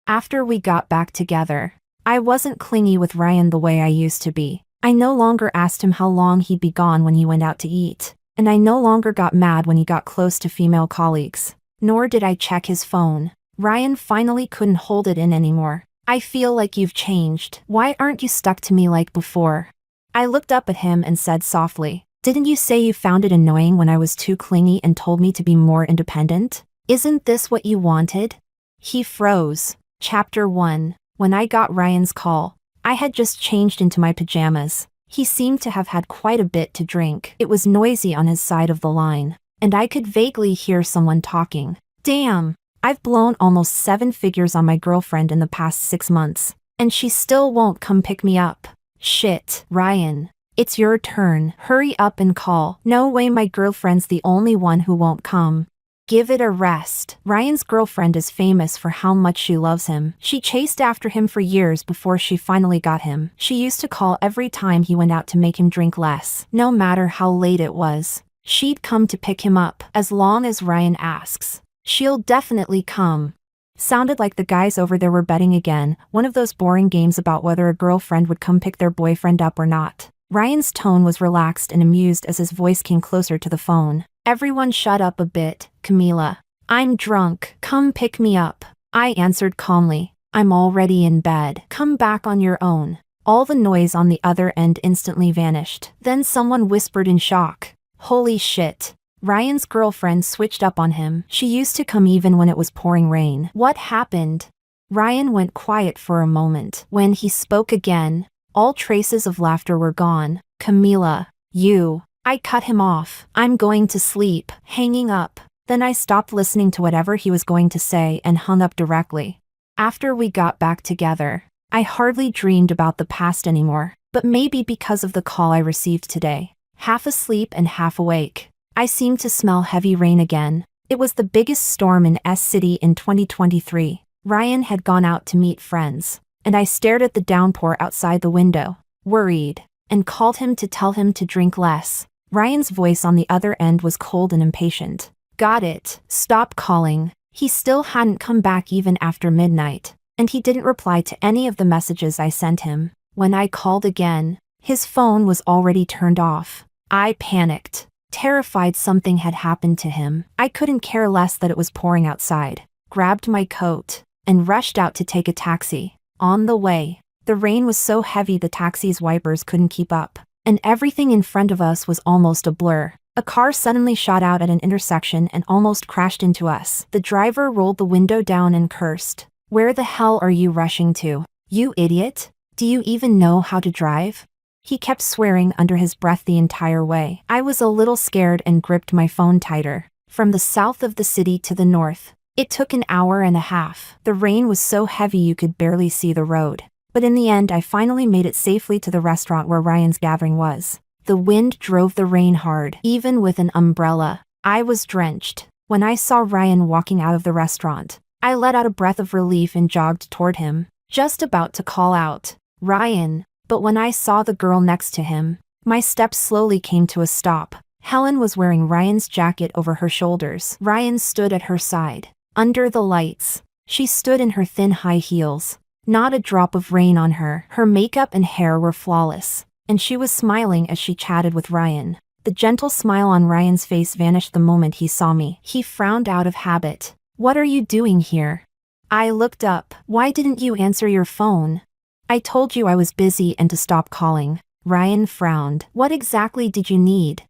After we got back together, I wasn't clingy with Ryan the way I used to be. I no longer asked him how long he'd be gone when he went out to eat, and I no longer got mad when he got close to female colleagues. Nor did I check his phone. Ryan finally couldn't hold it in anymore. I feel like you've changed. Why aren't you stuck to me like before? I looked up at him and said softly, didn't you say you found it annoying when I was too clingy and told me to be more independent? Isn't this what you wanted? He froze. Chapter 1. When I got Ryan's call, I had just changed into my pajamas. He seemed to have had quite a bit to drink. It was noisy on his side of the line, and I could vaguely hear someone talking. Damn, I've blown almost 7 figures on my girlfriend in the past 6 months, and she still won't come pick me up. Shit, Ryan. It's your turn. Hurry up and call. No way my girlfriend's the only one who won't come. Give it a rest. Ryan's girlfriend is famous for how much she loves him. She chased after him for years before she finally got him. She used to call every time he went out to make him drink less. No matter how late it was, she'd come to pick him up. As long as Ryan asks, she'll definitely come. Sounded like the guys over there were betting again, one of those boring games about whether a girlfriend would come pick their boyfriend up or not. Ryan's tone was relaxed and amused as his voice came closer to the phone. Everyone shut up a bit, Camila. I'm drunk. Come pick me up. I answered calmly. I'm already in bed. Come back on your own. All the noise on the other end instantly vanished. Then someone whispered in shock. Holy shit. Ryan's girlfriend switched up on him. She used to come even when it was pouring rain. What happened? Ryan went quiet for a moment. When he spoke again, all traces of laughter were gone. Camila, you. I cut him off. I'm going to sleep. Hanging up. Then I stopped listening to whatever he was going to say and hung up directly. After we got back together, I hardly dreamed about the past anymore, but maybe because of the call I received today. Half asleep and half awake, I seemed to smell heavy rain again. It was the biggest storm in S-City in 2023. Ryan had gone out to meet friends, and I stared at the downpour outside the window, worried, and called him to tell him to drink less. Ryan's voice on the other end was cold and impatient. Got it. Stop calling. He still hadn't come back even after midnight, and he didn't reply to any of the messages I sent him. When I called again, his phone was already turned off. I panicked, terrified something had happened to him. I couldn't care less that it was pouring outside, grabbed my coat, and rushed out to take a taxi. On the way, the rain was so heavy the taxi's wipers couldn't keep up, and everything in front of us was almost a blur. A car suddenly shot out at an intersection and almost crashed into us. The driver rolled the window down and cursed. Where the hell are you rushing to? You idiot? Do you even know how to drive? He kept swearing under his breath the entire way. I was a little scared and gripped my phone tighter. From the south of the city to the north, it took an hour and a half. The rain was so heavy you could barely see the road. But in the end I finally made it safely to the restaurant where Ryan's gathering was. The wind drove the rain hard. Even with an umbrella, I was drenched. When I saw Ryan walking out of the restaurant, I let out a breath of relief and jogged toward him, just about to call out, Ryan. But when I saw the girl next to him, my steps slowly came to a stop. Helen was wearing Ryan's jacket over her shoulders. Ryan stood at her side. Under the lights, she stood in her thin high heels. Not a drop of rain on her. Her makeup and hair were flawless, and she was smiling as she chatted with Ryan. The gentle smile on Ryan's face vanished the moment he saw me. He frowned out of habit. What are you doing here? I looked up. Why didn't you answer your phone? I told you I was busy and to stop calling. Ryan frowned. What exactly did you need?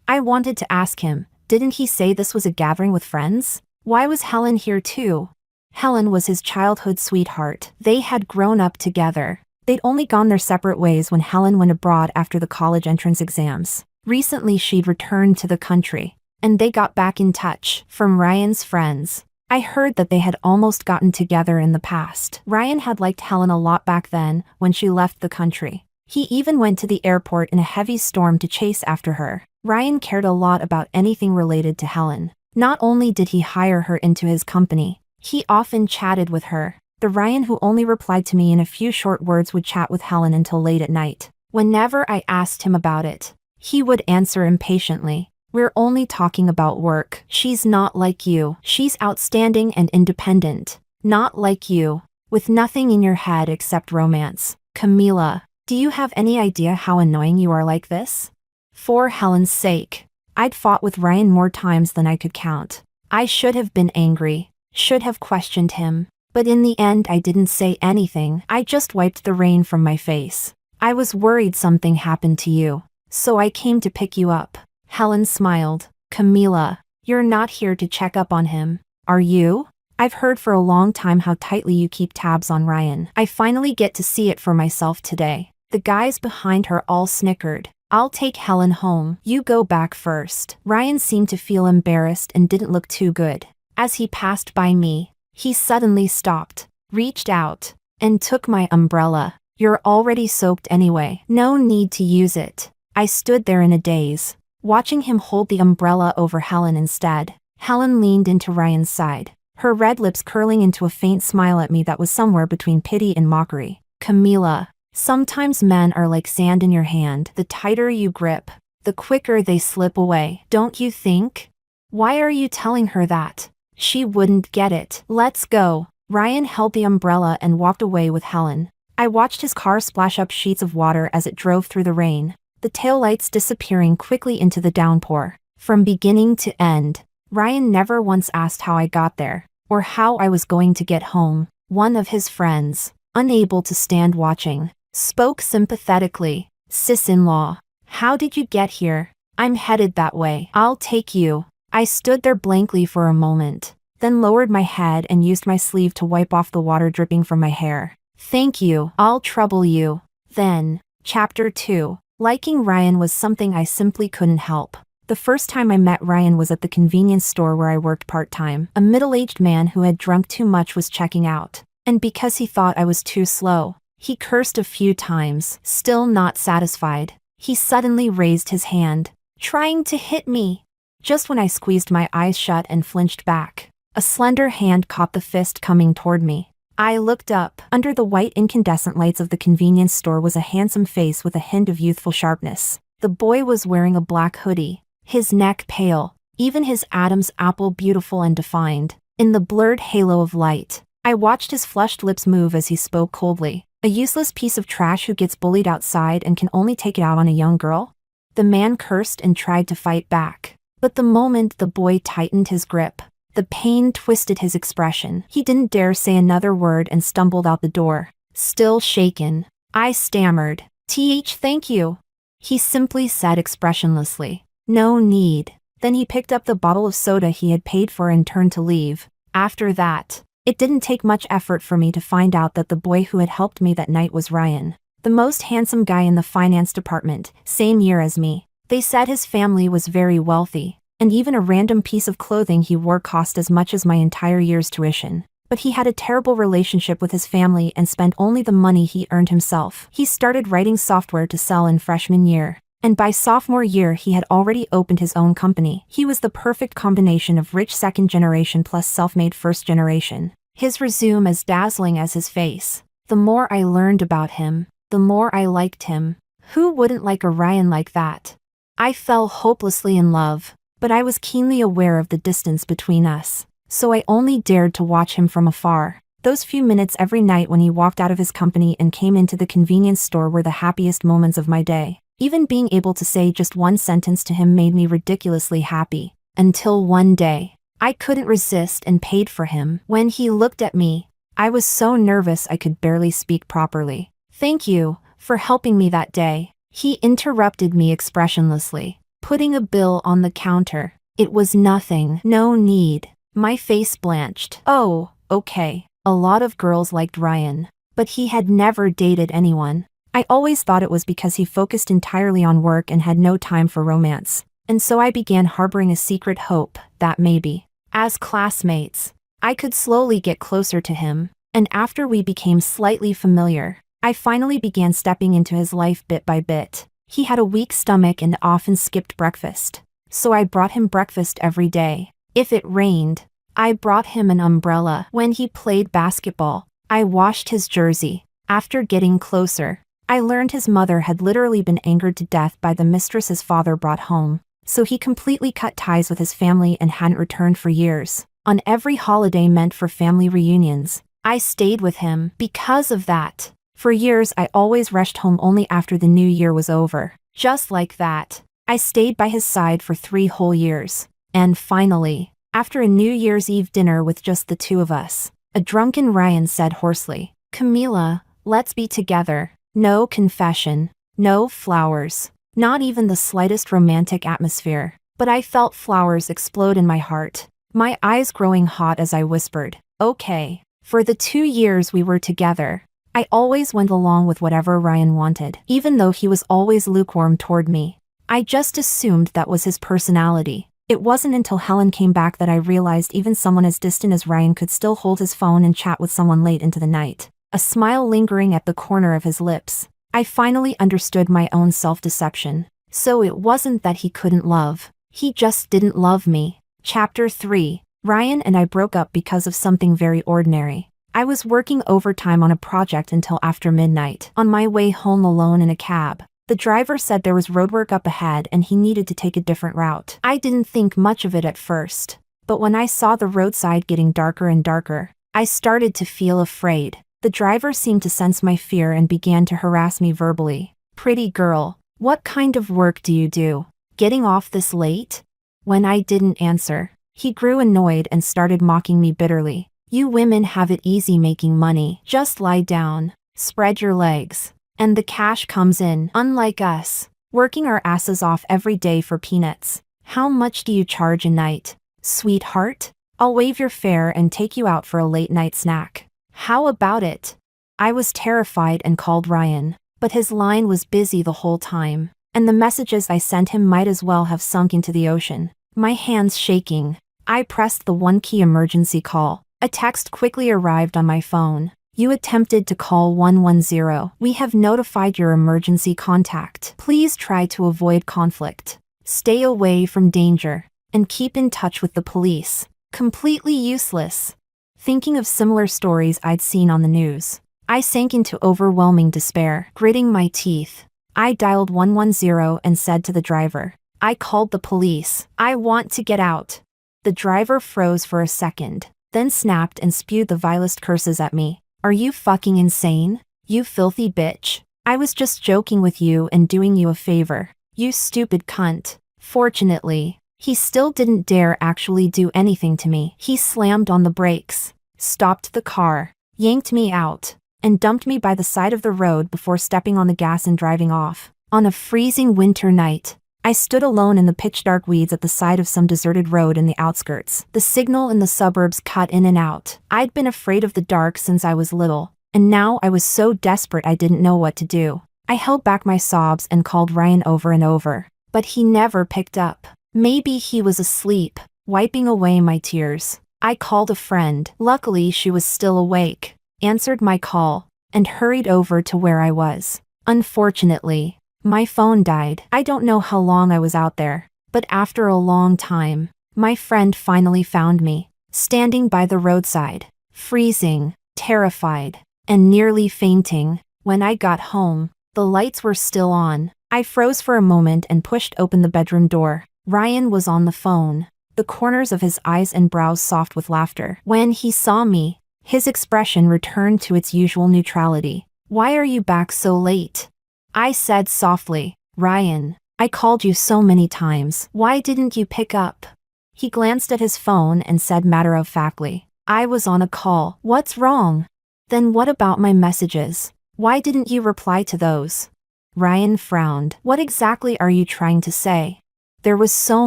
I wanted to ask him, didn't he say this was a gathering with friends? Why was Helen here too? Helen was his childhood sweetheart. They had grown up together. They'd only gone their separate ways when Helen went abroad after the college entrance exams. Recently she'd returned to the country, and they got back in touch. From Ryan's friends, I heard that they had almost gotten together in the past. Ryan had liked Helen a lot back then when she left the country. He even went to the airport in a heavy storm to chase after her. Ryan cared a lot about anything related to Helen. Not only did he hire her into his company, he often chatted with her. The Ryan who only replied to me in a few short words would chat with Helen until late at night. Whenever I asked him about it, he would answer impatiently, "We're only talking about work. She's not like you. She's outstanding and independent. Not like you." with nothing in your head except romance. Camila, do you have any idea how annoying you are like this? For Helen's sake. I'd fought with Ryan more times than I could count. I should have been angry, should have questioned him, but in the end I didn't say anything. I just wiped the rain from my face. I was worried something happened to you, so I came to pick you up. Helen smiled. Camila, you're not here to check up on him, are you? I've heard for a long time how tightly you keep tabs on Ryan. I finally get to see it for myself today. The guys behind her all snickered. I'll take Helen home. You go back first. Ryan seemed to feel embarrassed and didn't look too good. As he passed by me, he suddenly stopped, reached out, and took my umbrella. You're already soaked anyway. No need to use it. I stood there in a daze, watching him hold the umbrella over Helen instead. Helen leaned into Ryan's side, her red lips curling into a faint smile at me that was somewhere between pity and mockery. Camila, sometimes men are like sand in your hand. The tighter you grip, the quicker they slip away. Don't you think? Why are you telling her that? She wouldn't get it. Let's go. Ryan held the umbrella and walked away with Helen. I watched his car splash up sheets of water as it drove through the rain, the taillights disappearing quickly into the downpour. From beginning to end, Ryan never once asked how I got there, or how I was going to get home. One of his friends, unable to stand watching, spoke sympathetically. Sis-in-law, how did you get here? I'm headed that way. I'll take you. I stood there blankly for a moment, then lowered my head and used my sleeve to wipe off the water dripping from my hair. Thank you. I'll trouble you. Then, Chapter 2. Liking Ryan was something I simply couldn't help. The first time I met Ryan was at the convenience store where I worked part-time. A middle-aged man who had drunk too much was checking out, and because he thought I was too slow, he cursed a few times. Still not satisfied, he suddenly raised his hand, trying to hit me. Just when I squeezed my eyes shut and flinched back, a slender hand caught the fist coming toward me. I looked up. Under the white incandescent lights of the convenience store was a handsome face with a hint of youthful sharpness. The boy was wearing a black hoodie, his neck pale, even his Adam's apple beautiful and defined. In the blurred halo of light, I watched his flushed lips move as he spoke coldly. A useless piece of trash who gets bullied outside and can only take it out on a young girl? The man cursed and tried to fight back. But the moment the boy tightened his grip, the pain twisted his expression. He didn't dare say another word and stumbled out the door, still shaken. I stammered. Thank you. He simply said expressionlessly. No need. Then he picked up the bottle of soda he had paid for and turned to leave. After that, it didn't take much effort for me to find out that the boy who had helped me that night was Ryan, the most handsome guy in the finance department, same year as me. They said his family was very wealthy, and even a random piece of clothing he wore cost as much as my entire year's tuition. But he had a terrible relationship with his family and spent only the money he earned himself. He started writing software to sell in freshman year, and by sophomore year he had already opened his own company. He was the perfect combination of rich second generation plus self-made first generation. His resume as dazzling as his face. The more I learned about him, the more I liked him. Who wouldn't like a Ryan like that? I fell hopelessly in love, but I was keenly aware of the distance between us, so I only dared to watch him from afar. Those few minutes every night when he walked out of his company and came into the convenience store were the happiest moments of my day. Even being able to say just one sentence to him made me ridiculously happy. Until one day, I couldn't resist and paid for him. When he looked at me, I was so nervous I could barely speak properly. Thank you for helping me that day. He interrupted me expressionlessly, putting a bill on the counter. It was nothing. No need. My face blanched. Oh, okay. A lot of girls liked Ryan, but he had never dated anyone. I always thought it was because he focused entirely on work and had no time for romance. And so I began harboring a secret hope that maybe, as classmates, I could slowly get closer to him. And after we became slightly familiar, I finally began stepping into his life bit by bit. He had a weak stomach and often skipped breakfast, so I brought him breakfast every day. If it rained, I brought him an umbrella. When he played basketball, I washed his jersey. After getting closer, I learned his mother had literally been angered to death by the mistress his father brought home, so he completely cut ties with his family and hadn't returned for years. On every holiday meant for family reunions, I stayed with him because of that. For years I always rushed home only after the new year was over. Just like that. I stayed by his side for 3 whole years. And finally, after a New Year's Eve dinner with just the two of us, a drunken Ryan said hoarsely, "Camila, let's be together." No confession. No flowers. Not even the slightest romantic atmosphere. But I felt flowers explode in my heart. My eyes growing hot as I whispered, "Okay." For the 2 years we were together, I always went along with whatever Ryan wanted, even though he was always lukewarm toward me. I just assumed that was his personality. It wasn't until Helen came back that I realized even someone as distant as Ryan could still hold his phone and chat with someone late into the night, a smile lingering at the corner of his lips. I finally understood my own self-deception. So it wasn't that he couldn't love. He just didn't love me. Chapter 3. Ryan and I broke up because of something very ordinary. I was working overtime on a project until after midnight. On my way home alone in a cab, the driver said there was roadwork up ahead and he needed to take a different route. I didn't think much of it at first, but when I saw the roadside getting darker and darker, I started to feel afraid. The driver seemed to sense my fear and began to harass me verbally. "Pretty girl, what kind of work do you do? Getting off this late?" When I didn't answer, he grew annoyed and started mocking me bitterly. "You women have it easy making money. Just lie down, spread your legs, and the cash comes in. Unlike us, working our asses off every day for peanuts. How much do you charge a night, sweetheart? I'll waive your fare and take you out for a late night snack. How about it?" I was terrified and called Ryan, but his line was busy the whole time, and the messages I sent him might as well have sunk into the ocean. My hands shaking, I pressed the one-key emergency call. A text quickly arrived on my phone. "You attempted to call 110. We have notified your emergency contact. Please try to avoid conflict. Stay away from danger, and keep in touch with the police." Completely useless. Thinking of similar stories I'd seen on the news, I sank into overwhelming despair. Gritting my teeth, I dialed 110 and said to the driver, "I called the police. I want to get out." The driver froze for a second, then snapped and spewed the vilest curses at me. "Are you fucking insane? You filthy bitch. I was just joking with you and doing you a favor. You stupid cunt." Fortunately, he still didn't dare actually do anything to me. He slammed on the brakes, stopped the car, yanked me out, and dumped me by the side of the road before stepping on the gas and driving off. On a freezing winter night, I stood alone in the pitch-dark weeds at the side of some deserted road in the outskirts. The signal in the suburbs cut in and out. I'd been afraid of the dark since I was little, and now I was so desperate I didn't know what to do. I held back my sobs and called Ryan over and over, but he never picked up. Maybe he was asleep, wiping away my tears. I called a friend. Luckily, she was still awake, answered my call, and hurried over to where I was. Unfortunately, my phone died. I don't know how long I was out there, but after a long time, my friend finally found me, standing by the roadside, freezing, terrified, and nearly fainting. When I got home, the lights were still on. I froze for a moment and pushed open the bedroom door. Ryan was on the phone, the corners of his eyes and brows soft with laughter. When he saw me, his expression returned to its usual neutrality. "Why are you back so late?" I said softly. "Ryan, I called you so many times. Why didn't you pick up?" He glanced at his phone and said matter-of-factly, "I was on a call." "What's wrong?" "Then what about my messages? Why didn't you reply to those?" Ryan frowned. "What exactly are you trying to say?" There was so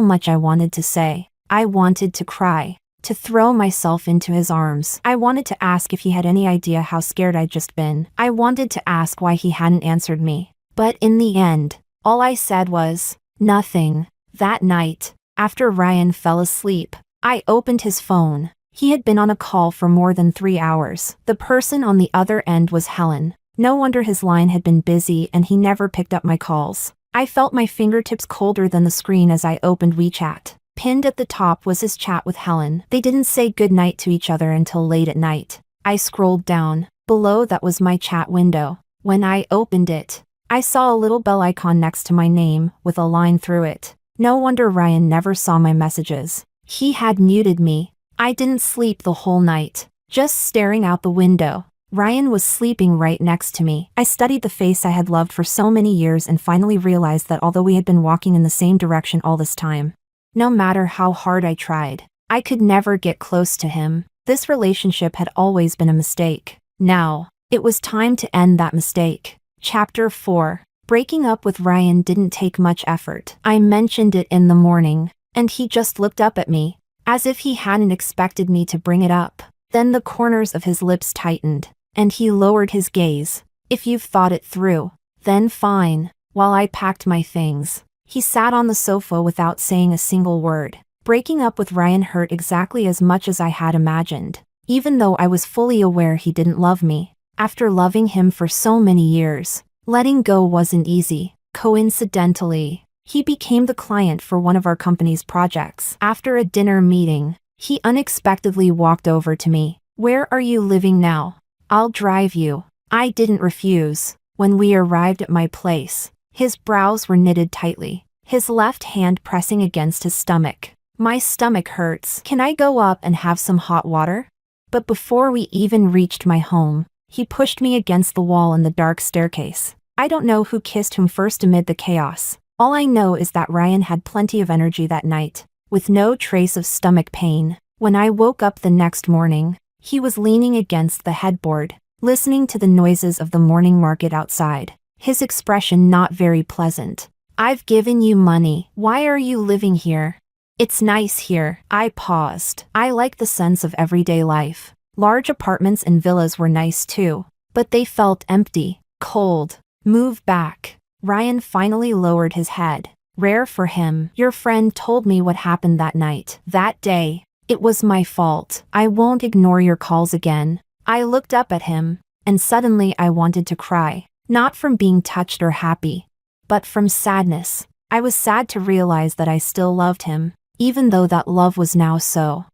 much I wanted to say. I wanted to cry, to throw myself into his arms. I wanted to ask if he had any idea how scared I'd just been. I wanted to ask why he hadn't answered me. But in the end, all I said was, nothing. That night, after Ryan fell asleep, I opened his phone. He had been on a call for more than 3 hours. The person on the other end was Helen. No wonder his line had been busy and he never picked up my calls. I felt my fingertips colder than the screen as I opened WeChat. Pinned at the top was his chat with Helen. They didn't say goodnight to each other until late at night. I scrolled down. Below that was my chat window. When I opened it, I saw a little bell icon next to my name, with a line through it. No wonder Ryan never saw my messages. He had muted me. I didn't sleep the whole night, just staring out the window. Ryan was sleeping right next to me. I studied the face I had loved for so many years and finally realized that although we had been walking in the same direction all this time, no matter how hard I tried, I could never get close to him. This relationship had always been a mistake. Now, it was time to end that mistake. Chapter 4. Breaking up with Ryan didn't take much effort. I mentioned it in the morning, and he just looked up at me, as if he hadn't expected me to bring it up. Then the corners of his lips tightened, and he lowered his gaze. If you've thought it through, then fine. While I packed my things, he sat on the sofa without saying a single word. Breaking up with Ryan hurt exactly as much as I had imagined, even though I was fully aware he didn't love me. After loving him for so many years, letting go wasn't easy. Coincidentally, he became the client for one of our company's projects. After a dinner meeting, he unexpectedly walked over to me. "Where are you living now? I'll drive you." I didn't refuse. When we arrived at my place, his brows were knitted tightly, his left hand pressing against his stomach. "My stomach hurts. Can I go up and have some hot water?" But before we even reached my home, he pushed me against the wall in the dark staircase. I don't know who kissed whom first amid the chaos. All I know is that Ryan had plenty of energy that night, with no trace of stomach pain. When I woke up the next morning, he was leaning against the headboard, listening to the noises of the morning market outside, his expression not very pleasant. "I've given you money. Why are you living here?" "It's nice here." I paused. I like the sense of everyday life. Large apartments and villas were nice too, but they felt empty, cold. "Move back." Ryan finally lowered his head. Rare for him. "Your friend told me what happened that night. That day. It was my fault. I won't ignore your calls again." I looked up at him, and suddenly I wanted to cry. Not from being touched or happy, but from sadness. I was sad to realize that I still loved him, even though that love was now so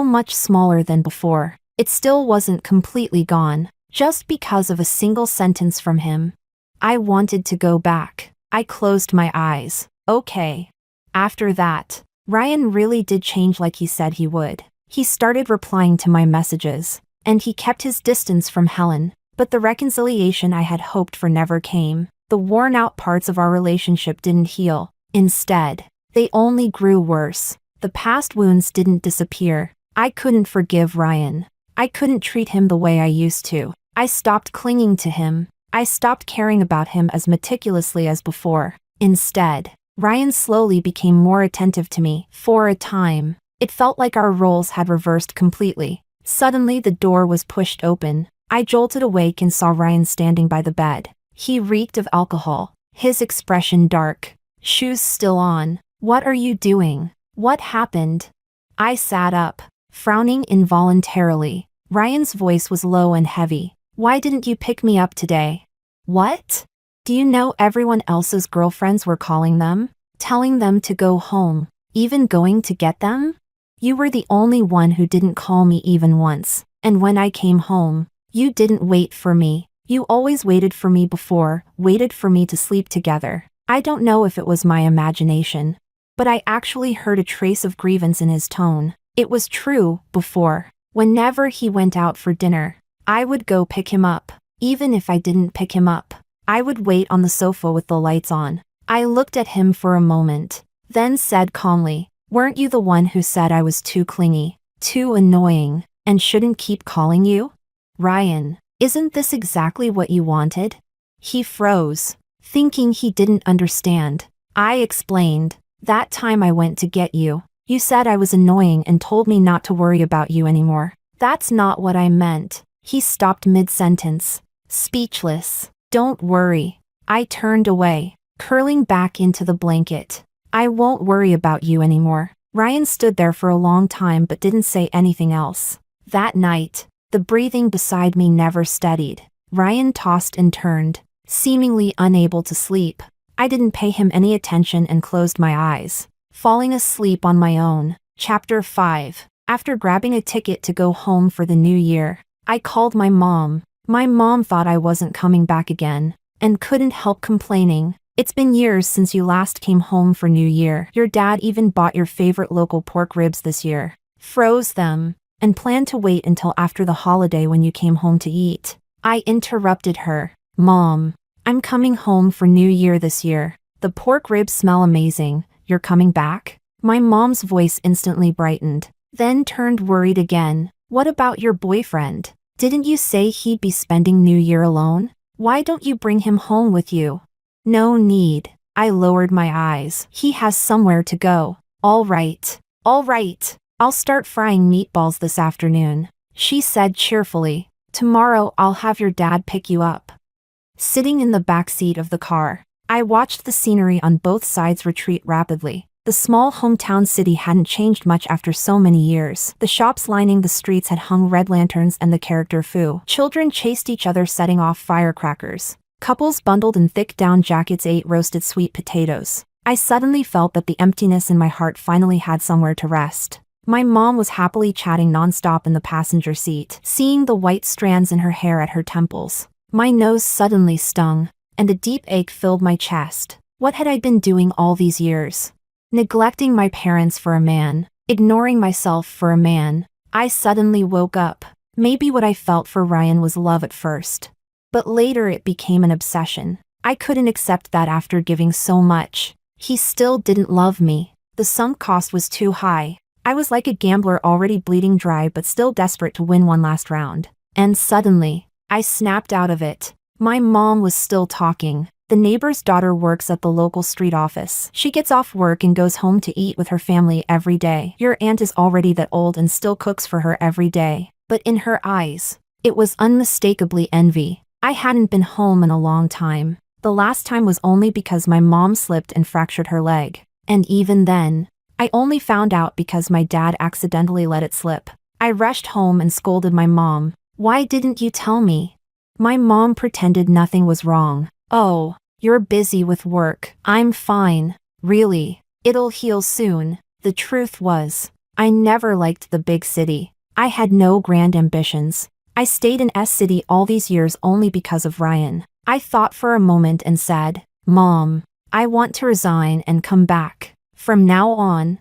much smaller than before. It still wasn't completely gone, just because of a single sentence from him. I wanted to go back. I closed my eyes. Okay. After that, Ryan really did change like he said he would. He started replying to my messages, and he kept his distance from Helen. But the reconciliation I had hoped for never came. The worn-out parts of our relationship didn't heal. Instead, they only grew worse. The past wounds didn't disappear. I couldn't forgive Ryan. I couldn't treat him the way I used to. I stopped clinging to him. I stopped caring about him as meticulously as before. Instead, Ryan slowly became more attentive to me. For a time, it felt like our roles had reversed completely. Suddenly the door was pushed open. I jolted awake and saw Ryan standing by the bed. He reeked of alcohol, his expression dark. "Shoes still on. What are you doing? What happened?" I sat up, frowning involuntarily. Ryan's voice was low and heavy. "Why didn't you pick me up today?" "What? Do you know everyone else's girlfriends were calling them, telling them to go home, even going to get them? You were the only one who didn't call me even once, and when I came home, you didn't wait for me. You always waited for me before, waited for me to sleep together." I don't know if it was my imagination, but I actually heard a trace of grievance in his tone. It was true, before. Whenever he went out for dinner, I would go pick him up. Even if I didn't pick him up, I would wait on the sofa with the lights on. I looked at him for a moment, then said calmly, "Weren't you the one who said I was too clingy, too annoying, and shouldn't keep calling you?" "Ryan, isn't this exactly what you wanted?" He froze, thinking he didn't understand. I explained, "That time I went to get you, you said I was annoying and told me not to worry about you anymore." "That's not what I meant." He stopped mid-sentence, speechless. "Don't worry." I turned away, curling back into the blanket. "I won't worry about you anymore." Ryan stood there for a long time but didn't say anything else. That night, the breathing beside me never steadied. Ryan tossed and turned, seemingly unable to sleep. I didn't pay him any attention and closed my eyes, falling asleep on my own. Chapter 5. After grabbing a ticket to go home for the new year, I called my mom. My mom thought I wasn't coming back again, and couldn't help complaining. "It's been years since you last came home for New Year. Your dad even bought your favorite local pork ribs this year. Froze them, and planned to wait until after the holiday when you came home to eat. I interrupted her. Mom, I'm coming home for New Year this year. The pork ribs smell amazing. You're coming back? My mom's voice instantly brightened, then turned worried again. What about your boyfriend? Didn't you say he'd be spending New Year alone? Why don't you bring him home with you? No need. I lowered my eyes. He has somewhere to go. All right. I'll start frying meatballs this afternoon, she said cheerfully. Tomorrow I'll have your dad pick you up. Sitting in the back seat of the car, I watched the scenery on both sides retreat rapidly. The small hometown city hadn't changed much after so many years. The shops lining the streets had hung red lanterns and the character foo. Children chased each other setting off firecrackers. Couples bundled in thick down jackets ate roasted sweet potatoes. I suddenly felt that the emptiness in my heart finally had somewhere to rest. My mom was happily chatting nonstop in the passenger seat, seeing the white strands in her hair at her temples. My nose suddenly stung, and a deep ache filled my chest. What had I been doing all these years? Neglecting my parents for a man, ignoring myself for a man. I suddenly woke up. Maybe what I felt for Ryan was love at first, but later it became an obsession. I couldn't accept that after giving so much. He still didn't love me. The sunk cost was too high. I was like a gambler already bleeding dry but still desperate to win one last round. And suddenly, I snapped out of it. My mom was still talking. The neighbor's daughter works at the local street office. She gets off work and goes home to eat with her family every day. Your aunt is already that old and still cooks for her every day. But in her eyes, it was unmistakably envy. I hadn't been home in a long time. The last time was only because my mom slipped and fractured her leg. And even then, I only found out because my dad accidentally let it slip. I rushed home and scolded my mom. Why didn't you tell me? My mom pretended nothing was wrong. Oh, you're busy with work. I'm fine. Really, it'll heal soon. The truth was, I never liked the big city. I had no grand ambitions. I stayed in S City all these years only because of Ryan. I thought for a moment and said, Mom, I want to resign and come back. From now on,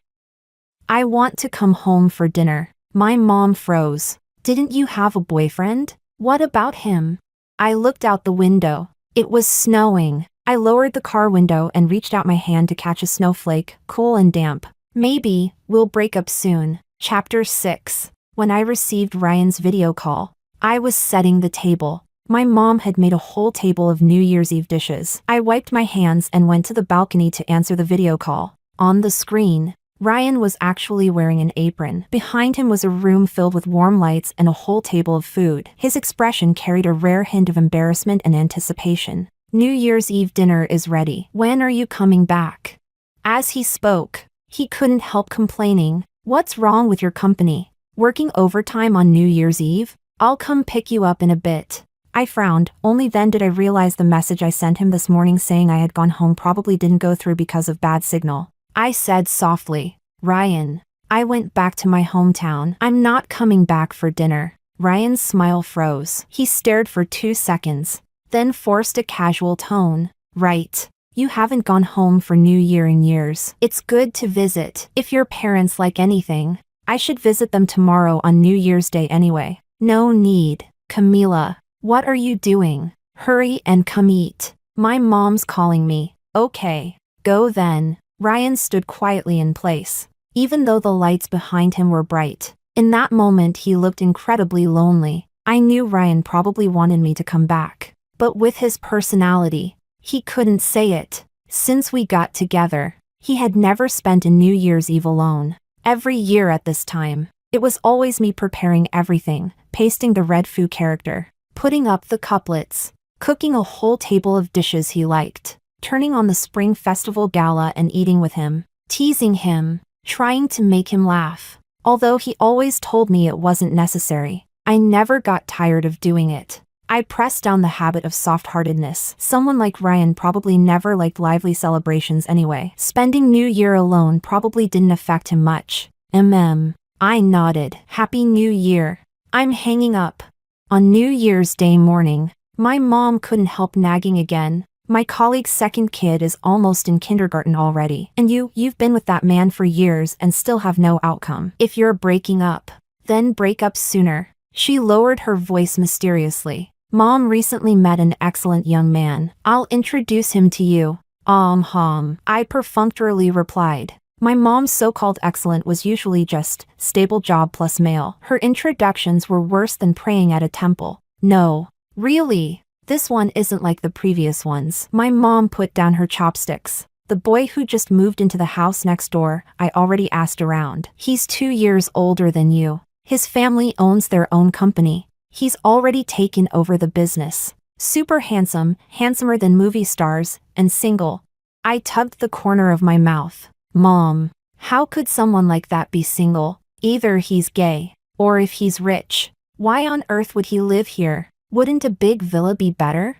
I want to come home for dinner. My mom froze. Didn't you have a boyfriend? What about him? I looked out the window. It was snowing. I lowered the car window and reached out my hand to catch a snowflake, cool and damp. Maybe we'll break up soon. Chapter 6. When I received Ryan's video call, I was setting the table. My mom had made a whole table of New Year's Eve dishes. I wiped my hands and went to the balcony to answer the video call. On the screen, Ryan was actually wearing an apron. Behind him was a room filled with warm lights and a whole table of food. His expression carried a rare hint of embarrassment and anticipation. New Year's Eve dinner is ready. When are you coming back? As he spoke, he couldn't help complaining. What's wrong with your company? Working overtime on New Year's Eve? I'll come pick you up in a bit. I frowned. Only then did I realize the message I sent him this morning saying I had gone home probably didn't go through because of bad signal. I said softly, Ryan, I went back to my hometown. I'm not coming back for dinner. Ryan's smile froze. He stared for 2 seconds, then forced a casual tone. Right. You haven't gone home for New Year in years. It's good to visit. If your parents like anything, I should visit them tomorrow on New Year's Day anyway. No need. Camila, what are you doing? Hurry and come eat. My mom's calling me. Okay. Go then. Ryan stood quietly in place, even though the lights behind him were bright. In that moment he looked incredibly lonely. I knew Ryan probably wanted me to come back, but with his personality, he couldn't say it. Since we got together, he had never spent a New Year's Eve alone. Every year at this time, it was always me preparing everything, pasting the red foo character, putting up the couplets, cooking a whole table of dishes he liked, turning on the Spring Festival gala and eating with him, teasing him, trying to make him laugh. Although he always told me it wasn't necessary, I never got tired of doing it. I pressed down the habit of soft-heartedness. Someone like Ryan probably never liked lively celebrations anyway. Spending New Year alone probably didn't affect him much. I nodded. Happy New Year. I'm hanging up. On New Year's Day morning, my mom couldn't help nagging again. My colleague's second kid is almost in kindergarten already. And you've been with that man for years and still have no outcome. If you're breaking up, then break up sooner. She lowered her voice mysteriously. Mom recently met an excellent young man. I'll introduce him to you. I perfunctorily replied. My mom's so-called excellent was usually just stable job plus male. Her introductions were worse than praying at a temple. No. Really? This one isn't like the previous ones. My mom put down her chopsticks. The boy who just moved into the house next door, I already asked around. He's 2 years older than you. His family owns their own company. He's already taken over the business. Super handsome, handsomer than movie stars, and single. I tugged the corner of my mouth. Mom, how could someone like that be single? Either he's gay, or if he's rich, why on earth would he live here? Wouldn't a big villa be better?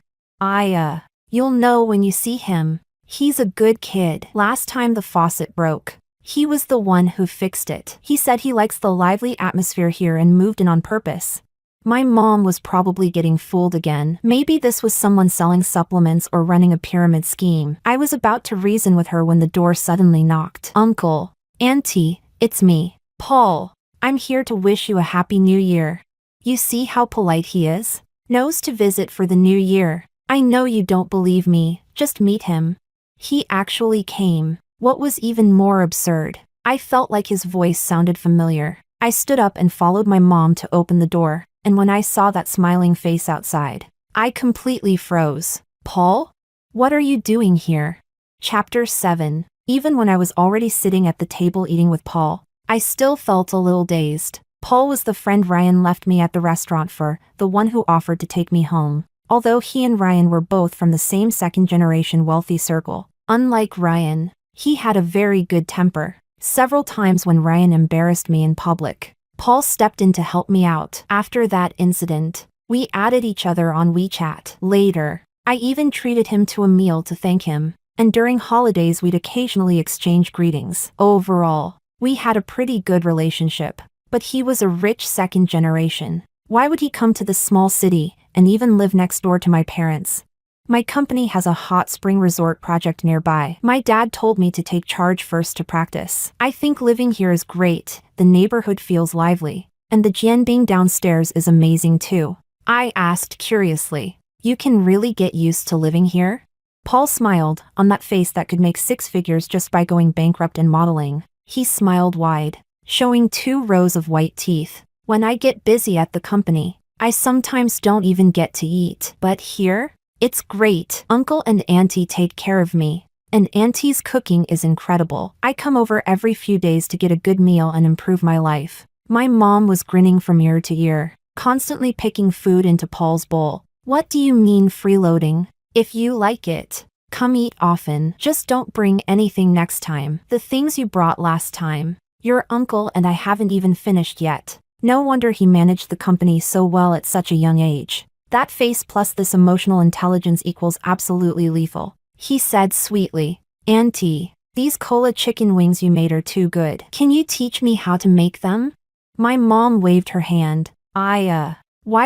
You'll know when you see him. He's a good kid. Last time the faucet broke, he was the one who fixed it. He said he likes the lively atmosphere here and moved in on purpose. My mom was probably getting fooled again. Maybe this was someone selling supplements or running a pyramid scheme. I was about to reason with her when the door suddenly knocked. Uncle, Auntie, it's me, Paul. I'm here to wish you a happy new year. You see how polite he is? Knows to visit for the new year. I know you don't believe me, just meet him. He actually came. What was even more absurd, I felt like his voice sounded familiar. I stood up and followed my mom to open the door. And when I saw that smiling face outside, I completely froze. Paul? What are you doing here? Chapter 7. Even when I was already sitting at the table eating with Paul, I still felt a little dazed. Paul was the friend Ryan left me at the restaurant for, the one who offered to take me home. Although he and Ryan were both from the same second-generation wealthy circle, unlike Ryan, he had a very good temper. Several times when Ryan embarrassed me in public, Paul stepped in to help me out. After that incident, we added each other on WeChat. Later, I even treated him to a meal to thank him, and during holidays we'd occasionally exchange greetings. Overall, we had a pretty good relationship, but he was a rich second generation. Why would he come to this small city and even live next door to my parents? My company has a hot spring resort project nearby. My dad told me to take charge first to practice. I think living here is great, the neighborhood feels lively, and the jianbing downstairs is amazing too. I asked curiously, you can really get used to living here? Paul smiled, on that face that could make 6 figures just by going bankrupt and modeling. He smiled wide, showing 2 rows of white teeth. When I get busy at the company, I sometimes don't even get to eat. But here? It's great. Uncle and Auntie take care of me, and Auntie's cooking is incredible. I come over every few days to get a good meal and improve my life. My mom was grinning from ear to ear, constantly picking food into Paul's bowl. What do you mean freeloading? If you like it, come eat often. Just don't bring anything next time. The things you brought last time. Your uncle and I haven't even finished yet. No wonder he managed the company so well at such a young age. That face plus this emotional intelligence equals absolutely lethal. He said sweetly, Auntie, these cola chicken wings you made are too good. Can you teach me how to make them? My mom waved her hand. Why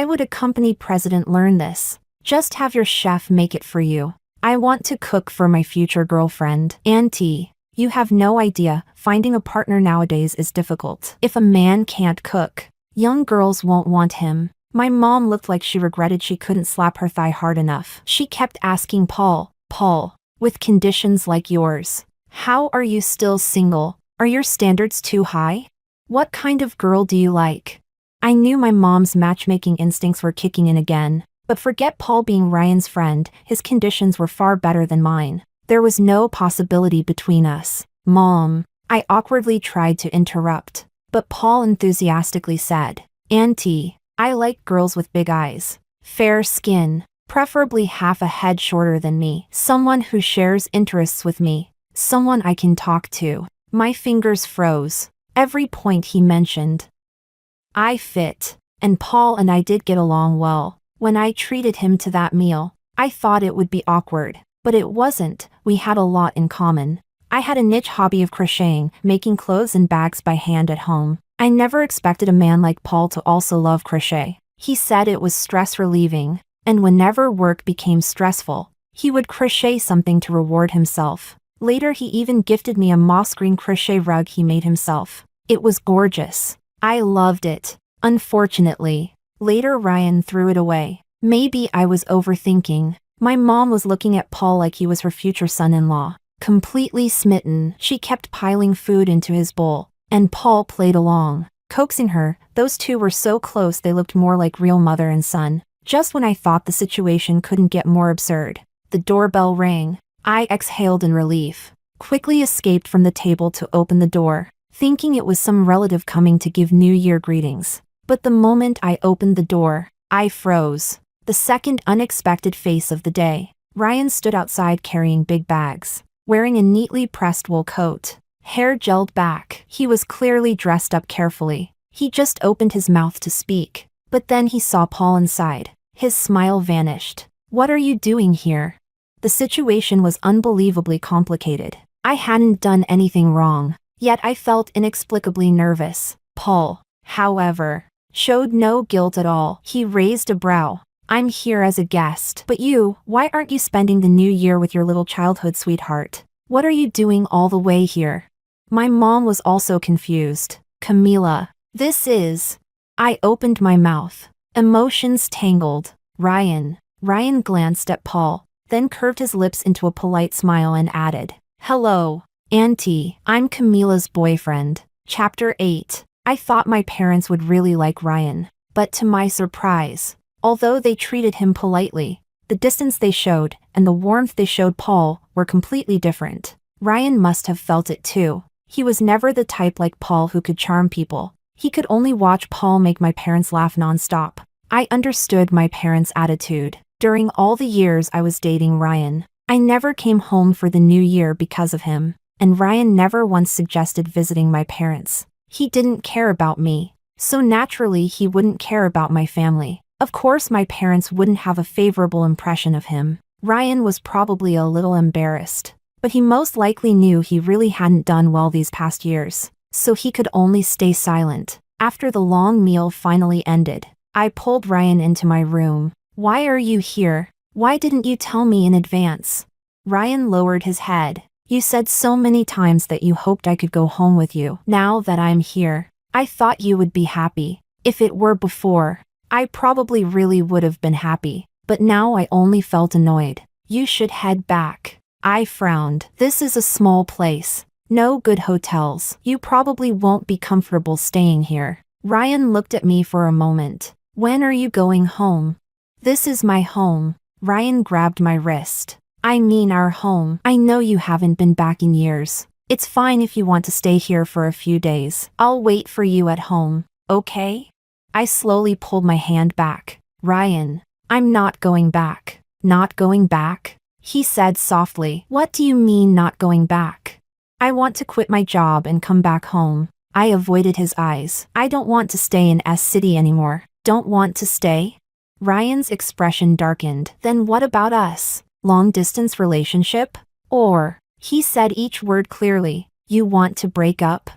would a company president learn this? Just have your chef make it for you. I want to cook for my future girlfriend. Auntie, you have no idea, finding a partner nowadays is difficult. If a man can't cook, young girls won't want him. My mom looked like she regretted she couldn't slap her thigh hard enough. She kept asking Paul, with conditions like yours, how are you still single? Are your standards too high? What kind of girl do you like? I knew my mom's matchmaking instincts were kicking in again, but forget Paul being Ryan's friend, his conditions were far better than mine. There was no possibility between us. Mom, I awkwardly tried to interrupt, but Paul enthusiastically said, Auntie, I like girls with big eyes, fair skin, preferably half a head shorter than me, someone who shares interests with me, someone I can talk to. My fingers froze. Every point he mentioned, I fit, and Paul and I did get along well. When I treated him to that meal, I thought it would be awkward, but it wasn't. We had a lot in common. I had a niche hobby of crocheting, making clothes and bags by hand at home. I never expected a man like Paul to also love crochet. He said it was stress relieving, and whenever work became stressful, he would crochet something to reward himself. Later he even gifted me a moss green crochet rug he made himself. It was gorgeous. I loved it. Unfortunately. Later Ryan threw it away. Maybe I was overthinking. My mom was looking at Paul like he was her future son-in-law. Completely smitten, she kept piling food into his bowl, and Paul played along, coaxing her. Those two were so close they looked more like real mother and son. Just when I thought the situation couldn't get more absurd, the doorbell rang. I exhaled in relief, quickly escaped from the table to open the door, thinking it was some relative coming to give New Year greetings. But the moment I opened the door, I froze. The second unexpected face of the day. Ryan stood outside carrying big bags, wearing a neatly pressed wool coat, hair gelled back. He was clearly dressed up carefully. He just opened his mouth to speak, but then he saw Paul inside. His smile vanished. "What are you doing here?" The situation was unbelievably complicated. I hadn't done anything wrong, yet I felt inexplicably nervous. Paul, however, showed no guilt at all. He raised a brow. "I'm here as a guest. But you, why aren't you spending the new year with your little childhood sweetheart? What are you doing all the way here?" My mom was also confused. "Camila, this is..." I opened my mouth. Emotions tangled. "Ryan." Ryan glanced at Paul, then curved his lips into a polite smile and added, "Hello, Auntie, I'm Camila's boyfriend." Chapter 8. I thought my parents would really like Ryan, but to my surprise, although they treated him politely, the distance they showed and the warmth they showed Paul were completely different. Ryan must have felt it too. He was never the type like Paul who could charm people. He could only watch Paul make my parents laugh nonstop. I understood my parents' attitude. During all the years I was dating Ryan, I never came home for the new year because of him, and Ryan never once suggested visiting my parents. He didn't care about me, so naturally he wouldn't care about my family. Of course my parents wouldn't have a favorable impression of him. Ryan was probably a little embarrassed, but he most likely knew he really hadn't done well these past years, so he could only stay silent. After the long meal finally ended, I pulled Ryan into my room. "Why are you here? Why didn't you tell me in advance?" Ryan lowered his head. "You said so many times that you hoped I could go home with you. Now that I'm here, I thought you would be happy. If it were before, I probably really would have been happy, but now I only felt annoyed. You should head back." I frowned. "This is a small place. No good hotels. You probably won't be comfortable staying here." Ryan looked at me for a moment. "When are you going home?" "This is my home." Ryan grabbed my wrist. "I mean our home. I know you haven't been back in years. It's fine if you want to stay here for a few days. I'll wait for you at home, okay?" I slowly pulled my hand back. "Ryan, I'm not going back." "Not going back?" he said softly. "What do you mean not going back?" "I want to quit my job and come back home." I avoided his eyes. "I don't want to stay in S City anymore." "Don't want to stay?" Ryan's expression darkened. "Then what about us? Long-distance relationship? Or," he said each word clearly, "you want to break up?"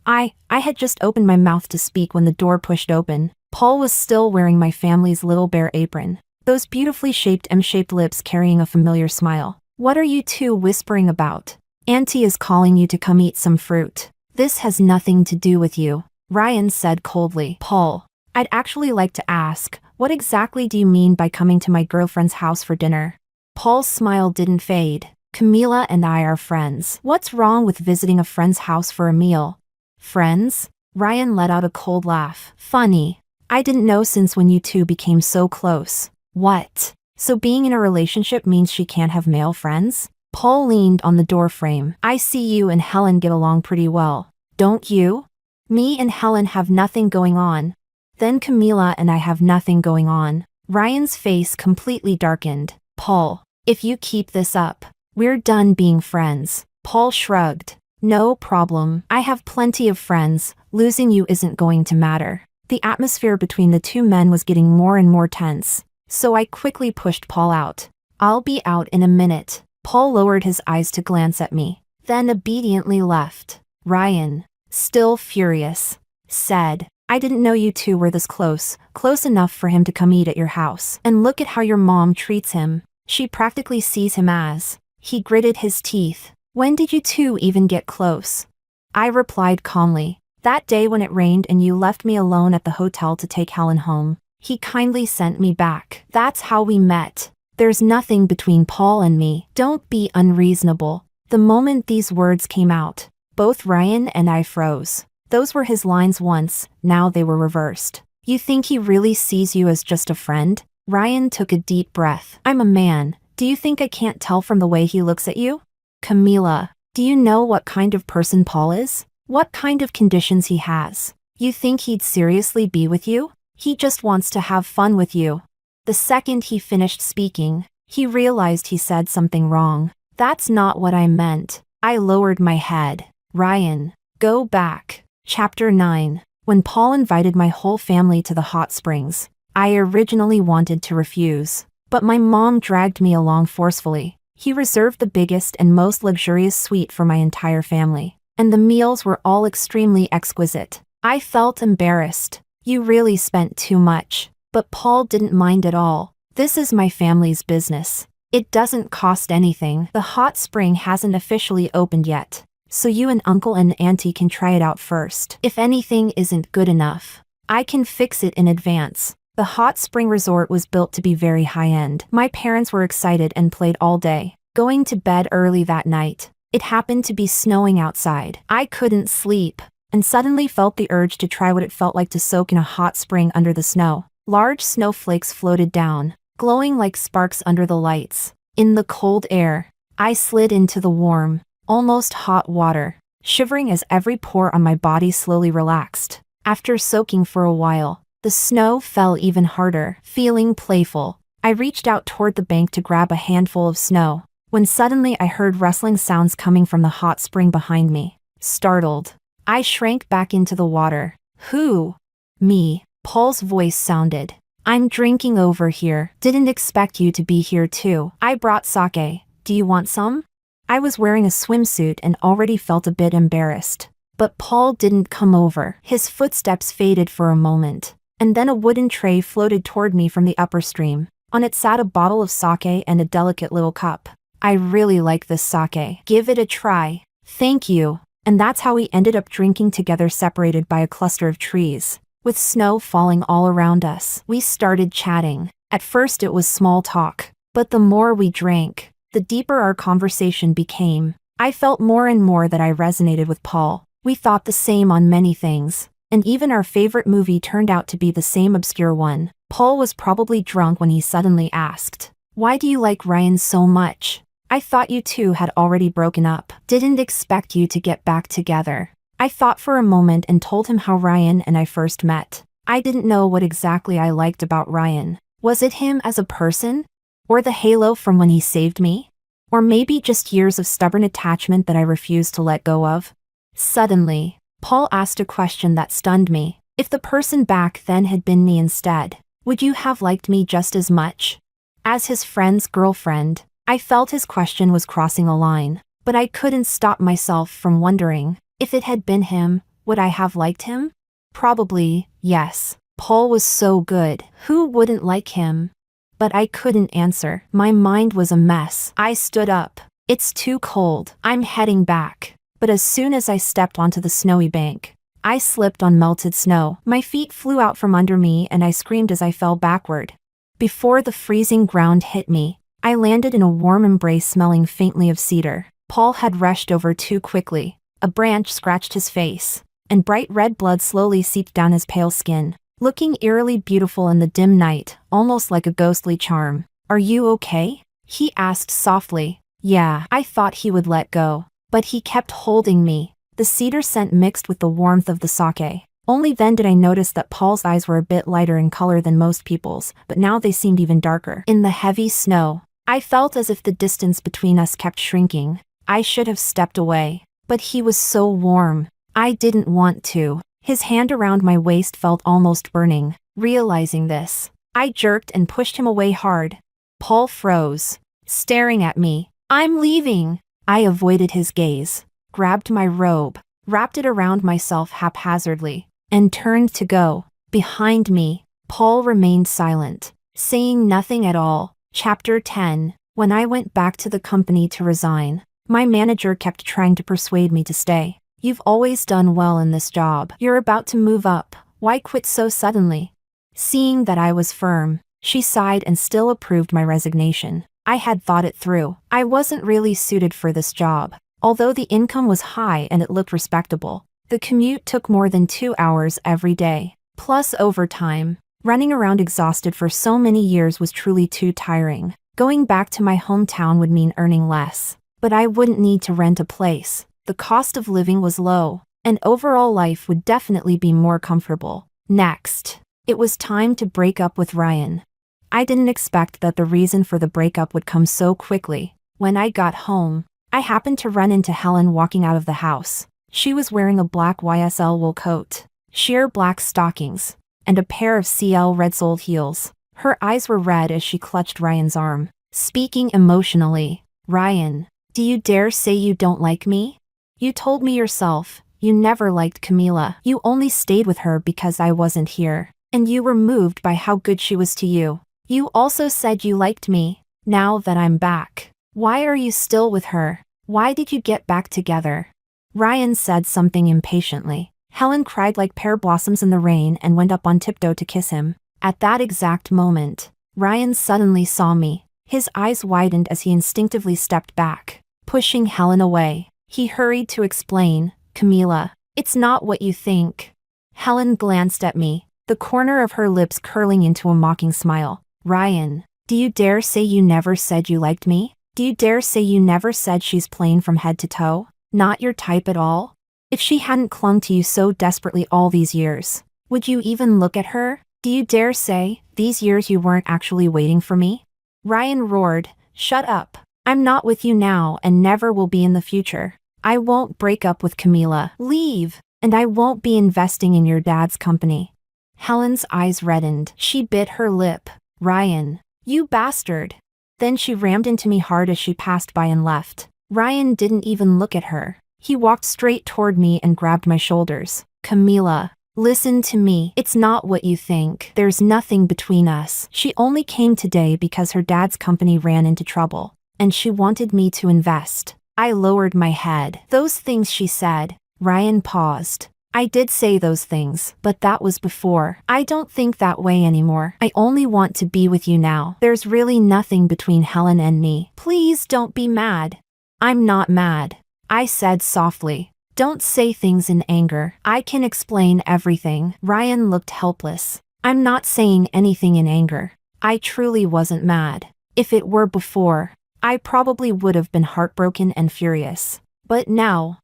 I had just opened my mouth to speak when the door pushed open. Paul was still wearing my family's little bear apron, those beautifully shaped M-shaped lips carrying a familiar smile. "What are you two whispering about?" "Auntie is calling you to come eat some fruit." "This has nothing to do with you," Ryan said coldly. "Paul, I'd actually like to ask, what exactly do you mean by coming to my girlfriend's house for dinner?" Paul's smile didn't fade. "Camila and I are friends. What's wrong with visiting a friend's house for a meal?" "Friends?" Ryan let out a cold laugh. "Funny. I didn't know since when you two became so close." "What? So being in a relationship means she can't have male friends?" Paul leaned on the door frame. "I see you and Helen get along pretty well. Don't you?" "Me and Helen have nothing going on." "Then Camila and I have nothing going on." Ryan's face completely darkened. "Paul, if you keep this up, we're done being friends." Paul shrugged. "No problem. I have plenty of friends. Losing you isn't going to matter." The atmosphere between the two men was getting more and more tense, so I quickly pushed Paul out. "I'll be out in a minute." Paul lowered his eyes to glance at me, then obediently left. Ryan, still furious, said, "I didn't know you two were this close enough for him to come eat at your house. And look at how your mom treats him. She practically sees him as..." He gritted his teeth. "When did you two even get close?" I replied calmly, That day when it rained and you left me alone at the hotel to take Helen home, he kindly sent me back. That's how we met. There's nothing between Paul and me. Don't be unreasonable. The moment these words came out, both Ryan and I froze. Those were his lines once, now they were reversed. You think he really sees you as just a friend? Ryan took a deep breath. I'm a man. Do you think I can't tell from the way he looks at you? Camila, do you know what kind of person Paul is? What kind of conditions he has? You think he'd seriously be with you? He just wants to have fun with you. The second he finished speaking, he realized he said something wrong. That's not what I meant. I lowered my head. Ryan, go back. Chapter 9. When Paul invited my whole family to the hot springs, I originally wanted to refuse, but my mom dragged me along forcefully. He reserved the biggest and most luxurious suite for my entire family, and the meals were all extremely exquisite. I felt embarrassed. You really spent too much. But Paul didn't mind at all. This is my family's business. It doesn't cost anything. The hot spring hasn't officially opened yet, so you and uncle and auntie can try it out first. If anything isn't good enough, I can fix it in advance. The hot spring resort was built to be very high-end. My parents were excited and played all day, going to bed early that night. It happened to be snowing outside. I couldn't sleep, and suddenly felt the urge to try what it felt like to soak in a hot spring under the snow. Large snowflakes floated down, glowing like sparks under the lights. In the cold air, I slid into the warm, almost hot water, shivering as every pore on my body slowly relaxed. After soaking for a while, the snow fell even harder. Feeling playful, I reached out toward the bank to grab a handful of snow, when suddenly I heard rustling sounds coming from the hot spring behind me. Startled, I shrank back into the water. Who? Me. Paul's voice sounded. I'm drinking over here. Didn't expect you to be here too. I brought sake. Do you want some? I was wearing a swimsuit and already felt a bit embarrassed. But Paul didn't come over. His footsteps faded for a moment, and then a wooden tray floated toward me from the upper stream. On it sat a bottle of sake and a delicate little cup. I really like this sake. Give it a try. Thank you. And that's how we ended up drinking together, separated by a cluster of trees. With snow falling all around us, we started chatting. At first it was small talk, but the more we drank, the deeper our conversation became. I felt more and more that I resonated with Paul. We thought the same on many things, and even our favorite movie turned out to be the same obscure one. Paul was probably drunk when he suddenly asked, "Why do you like Ryan so much? I thought you two had already broken up. Didn't expect you to get back together." I thought for a moment and told him how Ryan and I first met. I didn't know what exactly I liked about Ryan. Was it him as a person? Or the halo from when he saved me? Or maybe just years of stubborn attachment that I refused to let go of? Suddenly, Paul asked a question that stunned me. If the person back then had been me instead, would you have liked me just as much? As his friend's girlfriend, I felt his question was crossing a line, but I couldn't stop myself from wondering. If it had been him, would I have liked him? Probably, yes. Paul was so good. Who wouldn't like him? But I couldn't answer. My mind was a mess. I stood up. It's too cold. I'm heading back. But as soon as I stepped onto the snowy bank, I slipped on melted snow. My feet flew out from under me and I screamed as I fell backward. Before the freezing ground hit me, I landed in a warm embrace smelling faintly of cedar. Paul had rushed over too quickly. A branch scratched his face, and bright red blood slowly seeped down his pale skin, looking eerily beautiful in the dim night, almost like a ghostly charm. "Are you okay?" he asked softly. Yeah, I thought he would let go, but he kept holding me. The cedar scent mixed with the warmth of the sake. Only then did I notice that Paul's eyes were a bit lighter in color than most people's, but now they seemed even darker. In the heavy snow, I felt as if the distance between us kept shrinking. I should have stepped away. But he was so warm. I didn't want to. His hand around my waist felt almost burning. Realizing this, I jerked and pushed him away hard. Paul froze, staring at me. "I'm leaving." I avoided his gaze, grabbed my robe, wrapped it around myself haphazardly, and turned to go. Behind me, Paul remained silent, saying nothing at all. Chapter 10. When I went back to the company to resign, my manager kept trying to persuade me to stay. You've always done well in this job. You're about to move up. Why quit so suddenly? Seeing that I was firm, she sighed and still approved my resignation. I had thought it through. I wasn't really suited for this job. Although the income was high and it looked respectable, the commute took more than 2 hours every day, plus overtime. Running around exhausted for so many years was truly too tiring. Going back to my hometown would mean earning less, but I wouldn't need to rent a place. The cost of living was low, and overall life would definitely be more comfortable. Next, it was time to break up with Ryan. I didn't expect that the reason for the breakup would come so quickly. When I got home, I happened to run into Helen walking out of the house. She was wearing a black YSL wool coat, sheer black stockings, and a pair of CL red-soled heels. Her eyes were red as she clutched Ryan's arm, speaking emotionally. Ryan, do you dare say you don't like me? You told me yourself, you never liked Camila. You only stayed with her because I wasn't here, and you were moved by how good she was to you. You also said you liked me. Now that I'm back, why are you still with her? Why did you get back together? Ryan said something impatiently. Helen cried like pear blossoms in the rain and went up on tiptoe to kiss him. At that exact moment, Ryan suddenly saw me. His eyes widened as he instinctively stepped back, pushing Helen away. He hurried to explain, Camila, it's not what you think. Helen glanced at me, the corner of her lips curling into a mocking smile. Ryan, do you dare say you never said you liked me? Do you dare say you never said she's plain from head to toe? Not your type at all? If she hadn't clung to you so desperately all these years, would you even look at her? Do you dare say, these years you weren't actually waiting for me? Ryan roared, shut up. I'm not with you now and never will be in the future. I won't break up with Camila. Leave. And I won't be investing in your dad's company. Helen's eyes reddened. She bit her lip. Ryan, you bastard. Then she rammed into me hard as she passed by and left. Ryan didn't even look at her. He walked straight toward me and grabbed my shoulders. Camila, listen to me. It's not what you think. There's nothing between us. She only came today because her dad's company ran into trouble, and she wanted me to invest. I lowered my head. Those things she said. Ryan paused. I did say those things, but that was before. I don't think that way anymore. I only want to be with you now. There's really nothing between Helen and me. Please don't be mad. I'm not mad, I said softly. Don't say things in anger. I can explain everything. Ryan looked helpless. I'm not saying anything in anger. I truly wasn't mad. If it were before, I probably would have been heartbroken and furious. But now,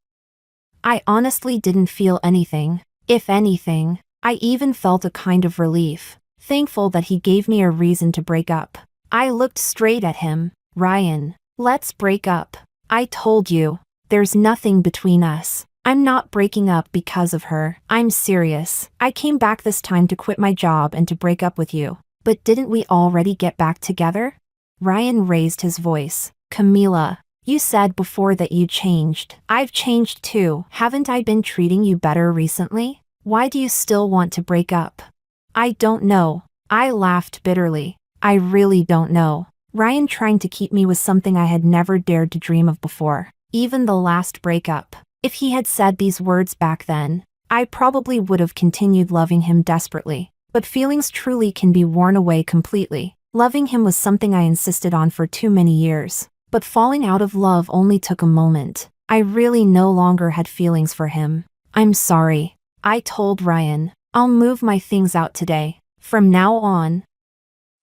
I honestly didn't feel anything. If anything, I even felt a kind of relief, thankful that he gave me a reason to break up. I looked straight at him. Ryan, let's break up. I told you, there's nothing between us. I'm not breaking up because of her. I'm serious. I came back this time to quit my job and to break up with you. But didn't we already get back together? Ryan raised his voice. Camila, you said before that you changed. I've changed too. Haven't I been treating you better recently? Why do you still want to break up? I don't know. I laughed bitterly. I really don't know. Ryan trying to keep me was something I had never dared to dream of before. Even the last breakup. If he had said these words back then, I probably would have continued loving him desperately. But feelings truly can be worn away completely. Loving him was something I insisted on for too many years. But falling out of love only took a moment. I really no longer had feelings for him. I'm sorry. I told Ryan, I'll move my things out today. From now on,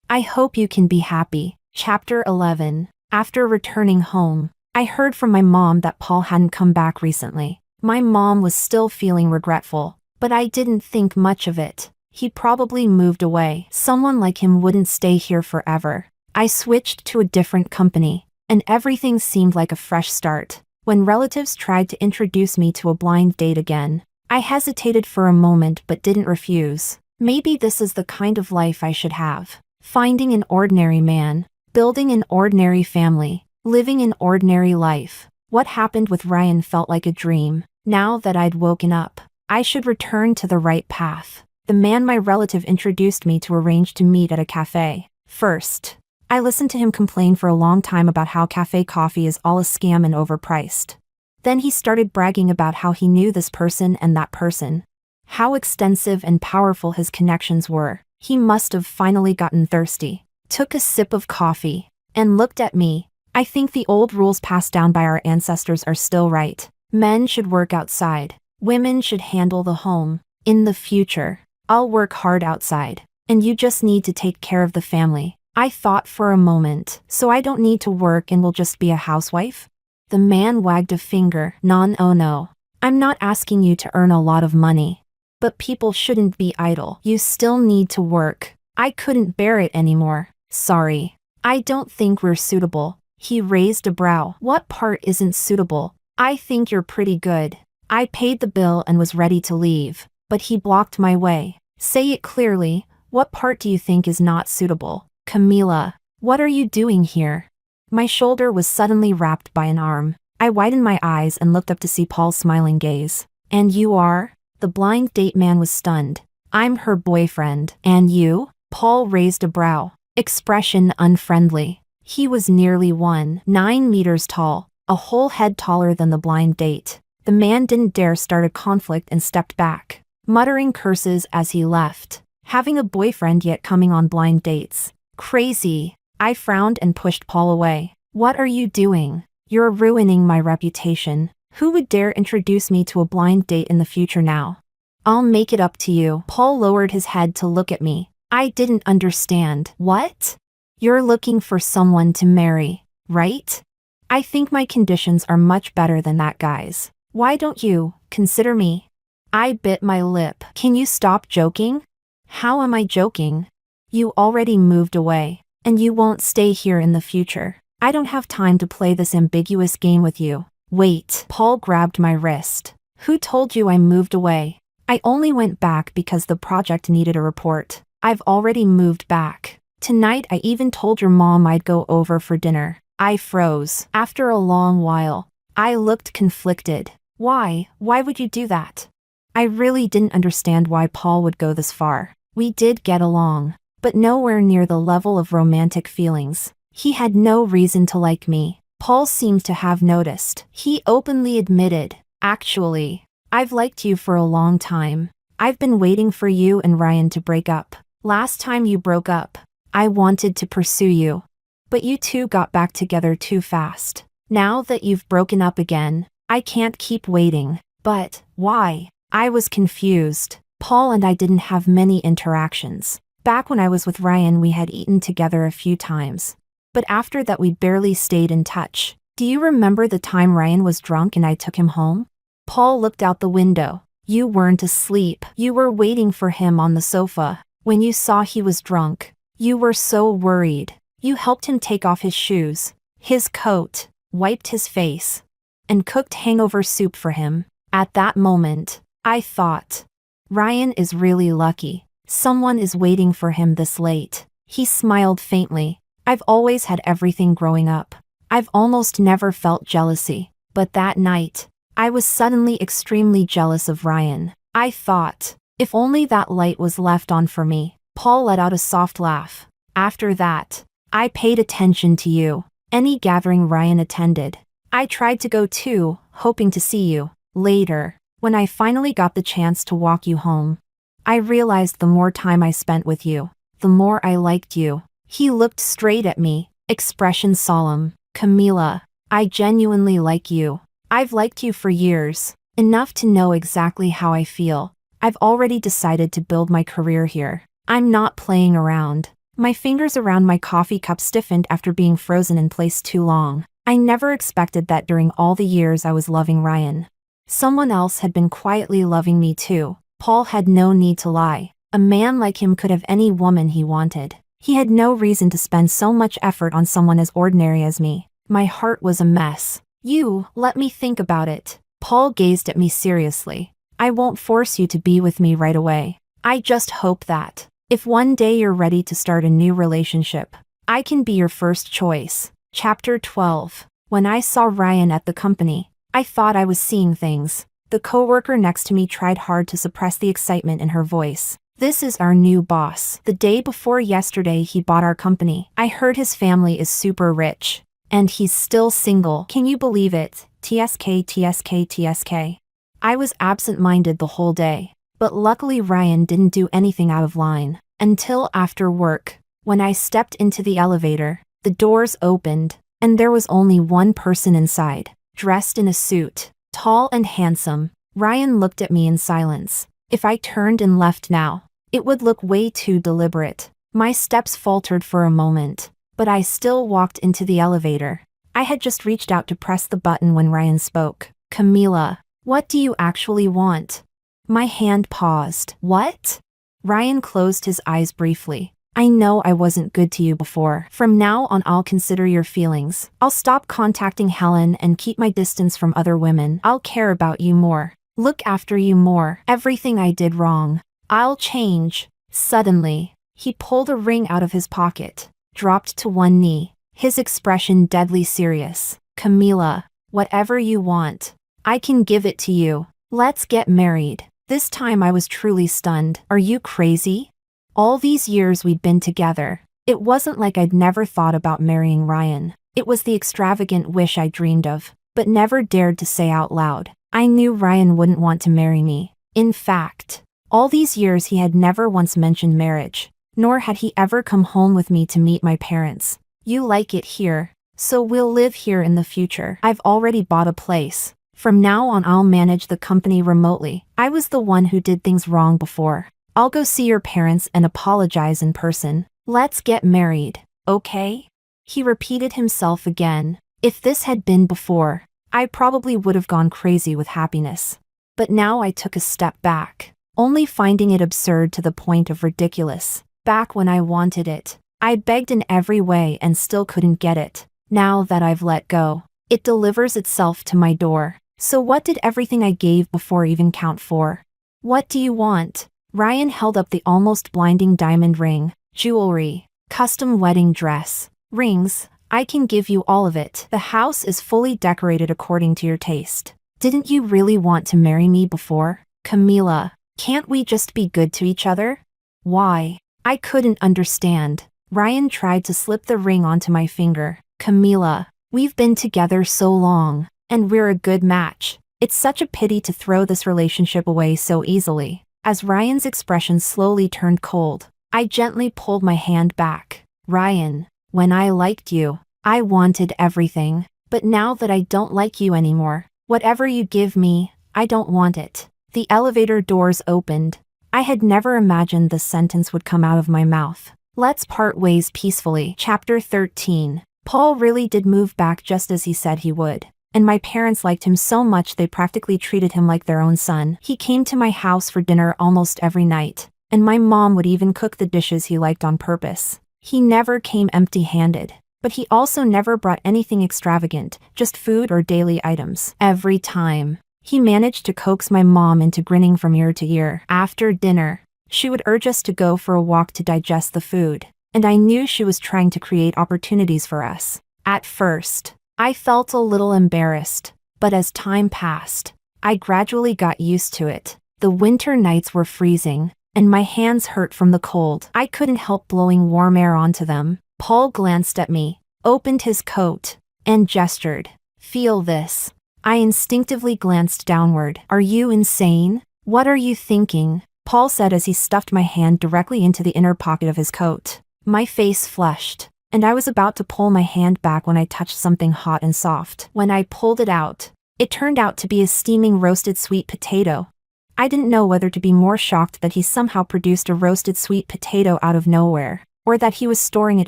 I hope you can be happy. Chapter 11. After returning home, I heard from my mom that Paul hadn't come back recently. My mom was still feeling regretful, but I didn't think much of it. He probably moved away. Someone like him wouldn't stay here forever. I switched to a different company, and everything seemed like a fresh start. When relatives tried to introduce me to a blind date again, I hesitated for a moment but didn't refuse. Maybe this is the kind of life I should have. Finding an ordinary man, building an ordinary family, living an ordinary life. What happened with Ryan felt like a dream. Now that I'd woken up, I should return to the right path. The man my relative introduced me to arranged to meet at a cafe. First, I listened to him complain for a long time about how cafe coffee is all a scam and overpriced. Then he started bragging about how he knew this person and that person. How extensive and powerful his connections were. He must have finally gotten thirsty. Took a sip of coffee and looked at me. I think the old rules passed down by our ancestors are still right. Men should work outside. Women should handle the home. In the future, I'll work hard outside, and you just need to take care of the family. I thought for a moment, so I don't need to work and will just be a housewife? The man wagged a finger. Oh no. I'm not asking you to earn a lot of money. But people shouldn't be idle. You still need to work. I couldn't bear it anymore. Sorry. I don't think we're suitable. He raised a brow. What part isn't suitable? I think you're pretty good. I paid the bill and was ready to leave, but he blocked my way. Say it clearly. What part do you think is not suitable? Camila, what are you doing here? My shoulder was suddenly wrapped by an arm. I widened my eyes and looked up to see Paul's smiling gaze. And you are? The blind date man was stunned. I'm her boyfriend. And you? Paul raised a brow. Expression unfriendly. He was nearly 9 meters tall, a whole head taller than the blind date. The man didn't dare start a conflict and stepped back, muttering curses as he left. Having a boyfriend yet coming on blind dates. Crazy. I frowned and pushed Paul away. What are you doing? You're ruining my reputation. Who would dare introduce me to a blind date in the future now? I'll make it up to you. Paul lowered his head to look at me. I didn't understand. What? You're looking for someone to marry, right? I think my conditions are much better than that guy's. Why don't you consider me? I bit my lip. Can you stop joking? How am I joking? You already moved away, and you won't stay here in the future. I don't have time to play this ambiguous game with you. Wait. Paul grabbed my wrist. Who told you I moved away? I only went back because the project needed a report. I've already moved back. Tonight I even told your mom I'd go over for dinner. I froze. After a long while, I looked conflicted. Why? Why would you do that? I really didn't understand why Paul would go this far. We did get along, but nowhere near the level of romantic feelings. He had no reason to like me. Paul seemed to have noticed. He openly admitted, actually, I've liked you for a long time. I've been waiting for you and Ryan to break up. Last time you broke up, I wanted to pursue you. But you two got back together too fast. Now that you've broken up again, I can't keep waiting. But why? I was confused. Paul and I didn't have many interactions. Back when I was with Ryan, we had eaten together a few times. But after that, we barely stayed in touch. Do you remember the time Ryan was drunk and I took him home? Paul looked out the window. You weren't asleep. You were waiting for him on the sofa. When you saw he was drunk, you were so worried. You helped him take off his shoes, his coat, wiped his face, and cooked hangover soup for him. At that moment, I thought, Ryan is really lucky. Someone is waiting for him this late. He smiled faintly. I've always had everything growing up. I've almost never felt jealousy. But that night, I was suddenly extremely jealous of Ryan. I thought, if only that light was left on for me. Paul let out a soft laugh. After that, I paid attention to you. Any gathering Ryan attended, I tried to go too, hoping to see you. Later, when I finally got the chance to walk you home, I realized the more time I spent with you, the more I liked you. He looked straight at me, expression solemn. Camila, I genuinely like you. I've liked you for years, enough to know exactly how I feel. I've already decided to build my career here. I'm not playing around. My fingers around my coffee cup stiffened after being frozen in place too long. I never expected that during all the years I was loving Ryan. Someone else had been quietly loving me too. Paul had no need to lie. A man like him could have any woman he wanted. He had no reason to spend so much effort on someone as ordinary as me. My heart was a mess. You, let me think about it. Paul gazed at me seriously. I won't force you to be with me right away. I just hope that, if one day you're ready to start a new relationship, I can be your first choice. Chapter 12. When I saw Ryan at the company, I thought I was seeing things. The coworker next to me tried hard to suppress the excitement in her voice. This is our new boss. The day before yesterday he bought our company. I heard his family is super rich. And he's still single. Can you believe it? TSK, TSK, TSK. I was absent-minded the whole day, but luckily Ryan didn't do anything out of line. Until after work, when I stepped into the elevator, the doors opened, and there was only one person inside, dressed in a suit, tall and handsome. Ryan looked at me in silence. If I turned and left now, it would look way too deliberate. My steps faltered for a moment, but I still walked into the elevator. I had just reached out to press the button when Ryan spoke. Camila, what do you actually want? My hand paused. What? Ryan closed his eyes briefly. I know I wasn't good to you before. From now on I'll consider your feelings. I'll stop contacting Helen and keep my distance from other women. I'll care about you more. Look after you more. Everything I did wrong, I'll change. Suddenly, he pulled a ring out of his pocket, dropped to one knee, his expression deadly serious. Camila, whatever you want, I can give it to you. Let's get married. This time I was truly stunned. Are you crazy? All these years we'd been together, it wasn't like I'd never thought about marrying Ryan. It was the extravagant wish I dreamed of, but never dared to say out loud. I knew Ryan wouldn't want to marry me. In fact, all these years he had never once mentioned marriage, nor had he ever come home with me to meet my parents. You like it here, so we'll live here in the future. I've already bought a place. From now on I'll manage the company remotely. I was the one who did things wrong before. I'll go see your parents and apologize in person. Let's get married, okay? He repeated himself again. If this had been before, I probably would have gone crazy with happiness. But now I took a step back, only finding it absurd to the point of ridiculous. Back when I wanted it, I begged in every way and still couldn't get it. Now that I've let go, it delivers itself to my door. So what did everything I gave before even count for? What do you want? Ryan held up the almost blinding diamond ring, jewelry, custom wedding dress, rings. I can give you all of it. The house is fully decorated according to your taste. Didn't you really want to marry me before? Camila, can't we just be good to each other? Why? I couldn't understand. Ryan tried to slip the ring onto my finger. Camila, we've been together so long, and we're a good match. It's such a pity to throw this relationship away so easily. As Ryan's expression slowly turned cold, I gently pulled my hand back. Ryan, when I liked you, I wanted everything. But now that I don't like you anymore, whatever you give me, I don't want it. The elevator doors opened. I had never imagined this sentence would come out of my mouth. Let's part ways peacefully. Chapter 13. Paul really did move back just as he said he would. And my parents liked him so much they practically treated him like their own son. He came to my house for dinner almost every night, and my mom would even cook the dishes he liked on purpose. He never came empty-handed, but he also never brought anything extravagant, just food or daily items. Every time, he managed to coax my mom into grinning from ear to ear. After dinner, she would urge us to go for a walk to digest the food, and I knew she was trying to create opportunities for us. At first, I felt a little embarrassed, but as time passed, I gradually got used to it. The winter nights were freezing, and my hands hurt from the cold. I couldn't help blowing warm air onto them. Paul glanced at me, opened his coat, and gestured. Feel this. I instinctively glanced downward. Are you insane? What are you thinking? Paul said as he stuffed my hand directly into the inner pocket of his coat. My face flushed, and I was about to pull my hand back when I touched something hot and soft. When I pulled it out, it turned out to be a steaming roasted sweet potato. I didn't know whether to be more shocked that he somehow produced a roasted sweet potato out of nowhere, or that he was storing it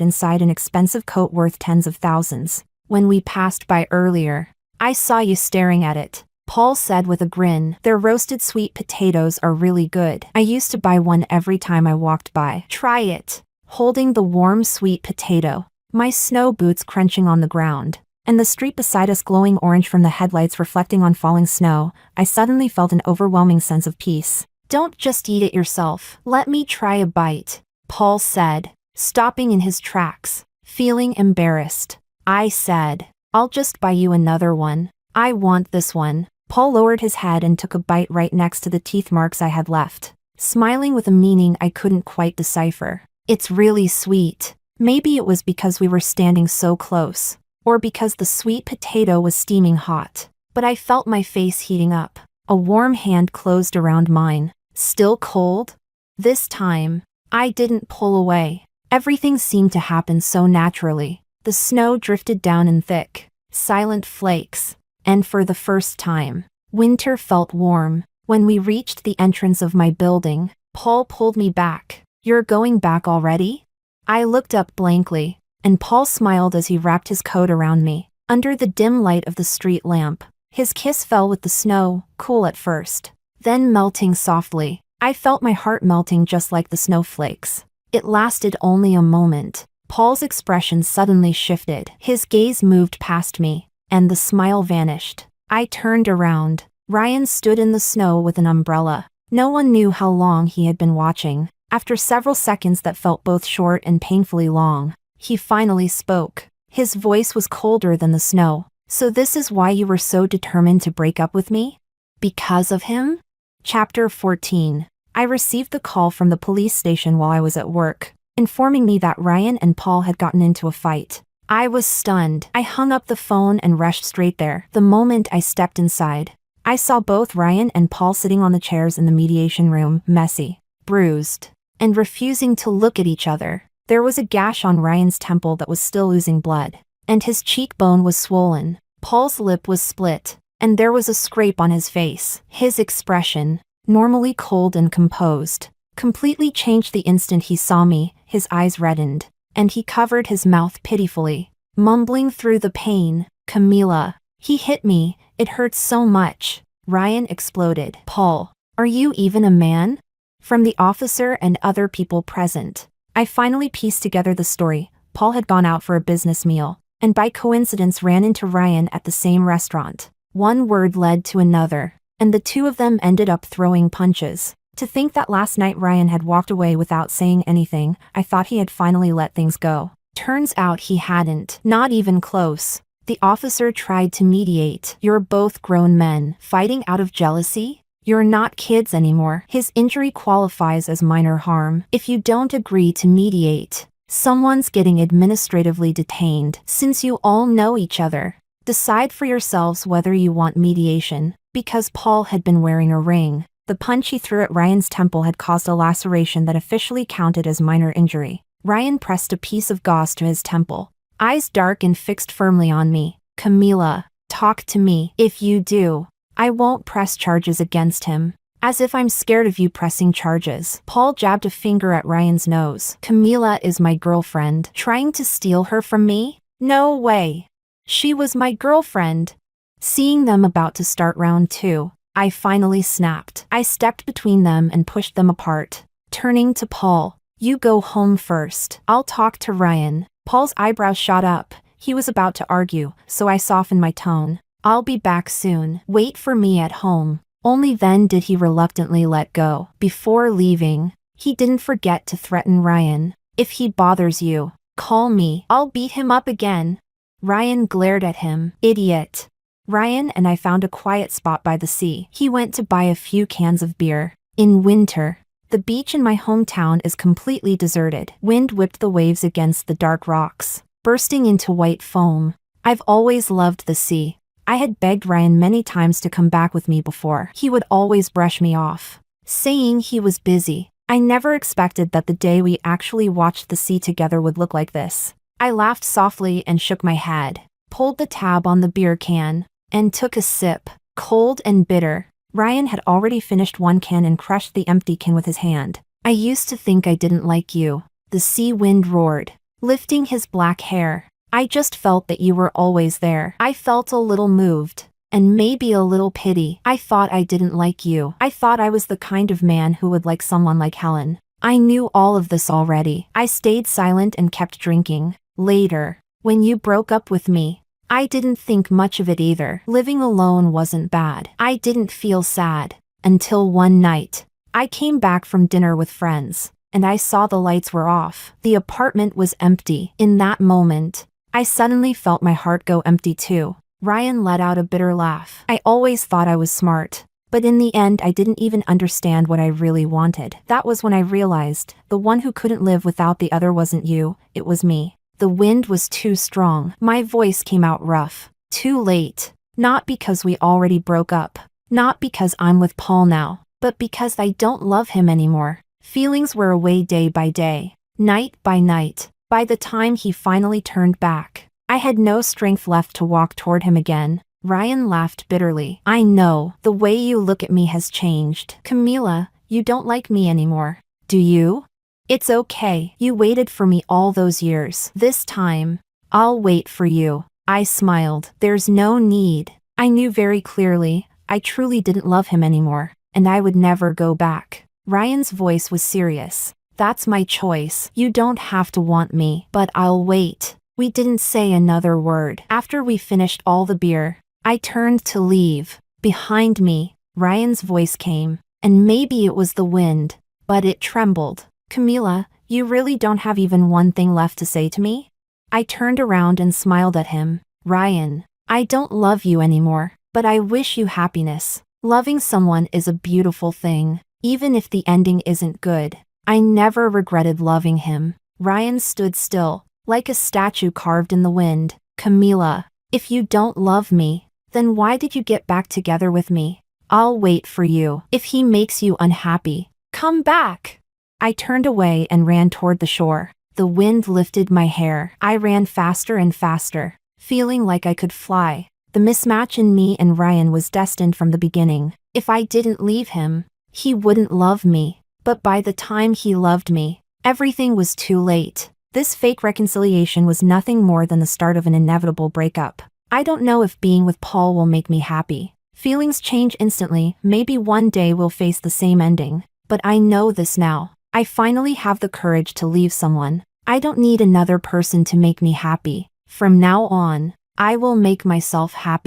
inside an expensive coat worth tens of thousands. When we passed by earlier, I saw you staring at it, Paul said with a grin. Their roasted sweet potatoes are really good. I used to buy one every time I walked by. Try it. Holding the warm sweet potato, my snow boots crunching on the ground, and the street beside us glowing orange from the headlights reflecting on falling snow, I suddenly felt an overwhelming sense of peace. Don't just eat it yourself. Let me try a bite, Paul said, stopping in his tracks, feeling embarrassed. I said, I'll just buy you another one. I want this one. Paul lowered his head and took a bite right next to the teeth marks I had left, smiling with a meaning I couldn't quite decipher. It's really sweet. Maybe it was because we were standing so close, or because the sweet potato was steaming hot. but I felt my face heating up. A warm hand closed around mine. Still cold? This time, I didn't pull away. Everything seemed to happen so naturally. The snow drifted down in thick, silent flakes, and for the first time, winter felt warm. When we reached the entrance of my building, Paul pulled me back. "You're going back already?" I looked up blankly, and Paul smiled as he wrapped his coat around me. Under the dim light of the street lamp, his kiss fell with the snow, cool at first, then melting softly. I felt my heart melting just like the snowflakes. It lasted only a moment. Paul's expression suddenly shifted. His gaze moved past me, and the smile vanished. I turned around. Ryan stood in the snow with an umbrella. No one knew how long he had been watching. After several seconds that felt both short and painfully long, he finally spoke. His voice was colder than the snow. "So this is why you were so determined to break up with me? Because of him?" Chapter 14. I received the call from the police station while I was at work, informing me that Ryan and Paul had gotten into a fight. I was stunned. I hung up the phone and rushed straight there. The moment I stepped inside, I saw both Ryan and Paul sitting on the chairs in the mediation room, messy, bruised, and refusing to look at each other. There was a gash on Ryan's temple that was still oozing blood, and his cheekbone was swollen. Paul's lip was split, and there was a scrape on his face. His expression, normally cold and composed, completely changed the instant he saw me. His eyes reddened, and he covered his mouth pitifully, mumbling through the pain, "Camila, he hit me, it hurts so much." Ryan exploded. "Paul, are you even a man?" From the officer and other people present, I finally pieced together the story. Paul had gone out for a business meal, and by coincidence ran into Ryan at the same restaurant. One word led to another, and the two of them ended up throwing punches. To think that last night Ryan had walked away without saying anything, I thought he had finally let things go. Turns out he hadn't. Not even close. The officer tried to mediate. "You're both grown men. Fighting out of jealousy? You're not kids anymore." His injury qualifies as minor harm. If you don't agree to mediate, someone's getting administratively detained. Since you all know each other, decide for yourselves whether you want mediation. Because Paul had been wearing a ring, the punch he threw at Ryan's temple had caused a laceration that officially counted as minor injury. Ryan pressed a piece of gauze to his temple, eyes dark and fixed firmly on me. "Camila, talk to me. If you do, I won't press charges against him." "As if I'm scared of you pressing charges." Paul jabbed a finger at Ryan's nose. "Camila is my girlfriend. Trying to steal her from me? No way. She was my girlfriend." Seeing them about to start round 2, I finally snapped. I stepped between them and pushed them apart. Turning to Paul, "You go home first. I'll talk to Ryan." Paul's eyebrows shot up. He was about to argue, so I softened my tone. "I'll be back soon. Wait for me at home." Only then did he reluctantly let go. Before leaving, he didn't forget to threaten Ryan. "If he bothers you, call me. I'll beat him up again." Ryan glared at him. "Idiot." Ryan and I found a quiet spot by the sea. He went to buy a few cans of beer. In winter, the beach in my hometown is completely deserted. Wind whipped the waves against the dark rocks, bursting into white foam. I've always loved the sea. I had begged Ryan many times to come back with me before. He would always brush me off, saying he was busy. I never expected that the day we actually watched the sea together would look like this. I laughed softly and shook my head, pulled the tab on the beer can, and took a sip. Cold and bitter. Ryan had already finished one can and crushed the empty can with his hand. "I used to think I didn't like you." The sea wind roared, lifting his black hair. "I just felt that you were always there." I felt a little moved, and maybe a little pity. I thought I didn't like you. I thought I was the kind of man who would like someone like Helen. I knew all of this already. I stayed silent and kept drinking. Later, when you broke up with me, I didn't think much of it either. Living alone wasn't bad. I didn't feel sad. Until one night, I came back from dinner with friends, and I saw the lights were off. The apartment was empty. In that moment, I suddenly felt my heart go empty too. Ryan let out a bitter laugh. "I always thought I was smart, but in the end I didn't even understand what I really wanted." That was when I realized the one who couldn't live without the other wasn't you, it was me. The wind was too strong. My voice came out rough. "Too late. Not because we already broke up. Not because I'm with Paul now, but because I don't love him anymore. Feelings were away day by day, night by night. By the time he finally turned back, I had no strength left to walk toward him again. Ryan laughed bitterly. I know, the way you look at me has changed. Camila, you don't like me anymore. Do you? It's okay. You waited for me all those years. This time, I'll wait for you. I smiled. There's no need. I knew very clearly, I truly didn't love him anymore, and I would never go back. Ryan's voice was serious. That's my choice. You don't have to want me, but I'll wait. We didn't say another word. After we finished all the beer, I turned to leave. Behind me, Ryan's voice came, and maybe it was the wind, but it trembled. Camila, you really don't have even one thing left to say to me? I turned around and smiled at him. Ryan, I don't love you anymore, but I wish you happiness. Loving someone is a beautiful thing, even if the ending isn't good. I never regretted loving him. Ryan stood still, like a statue carved in the wind. Camila, if you don't love me, then why did you get back together with me? I'll wait for you. If he makes you unhappy, come back. I turned away and ran toward the shore. The wind lifted my hair. I ran faster and faster, feeling like I could fly. The mismatch in me and Ryan was destined from the beginning. If I didn't leave him, he wouldn't love me. But by the time he loved me, everything was too late. This fake reconciliation was nothing more than the start of an inevitable breakup. I don't know if being with Paul will make me happy. Feelings change instantly. Maybe one day we'll face the same ending. But I know this now. I finally have the courage to leave someone. I don't need another person to make me happy. From now on, I will make myself happy.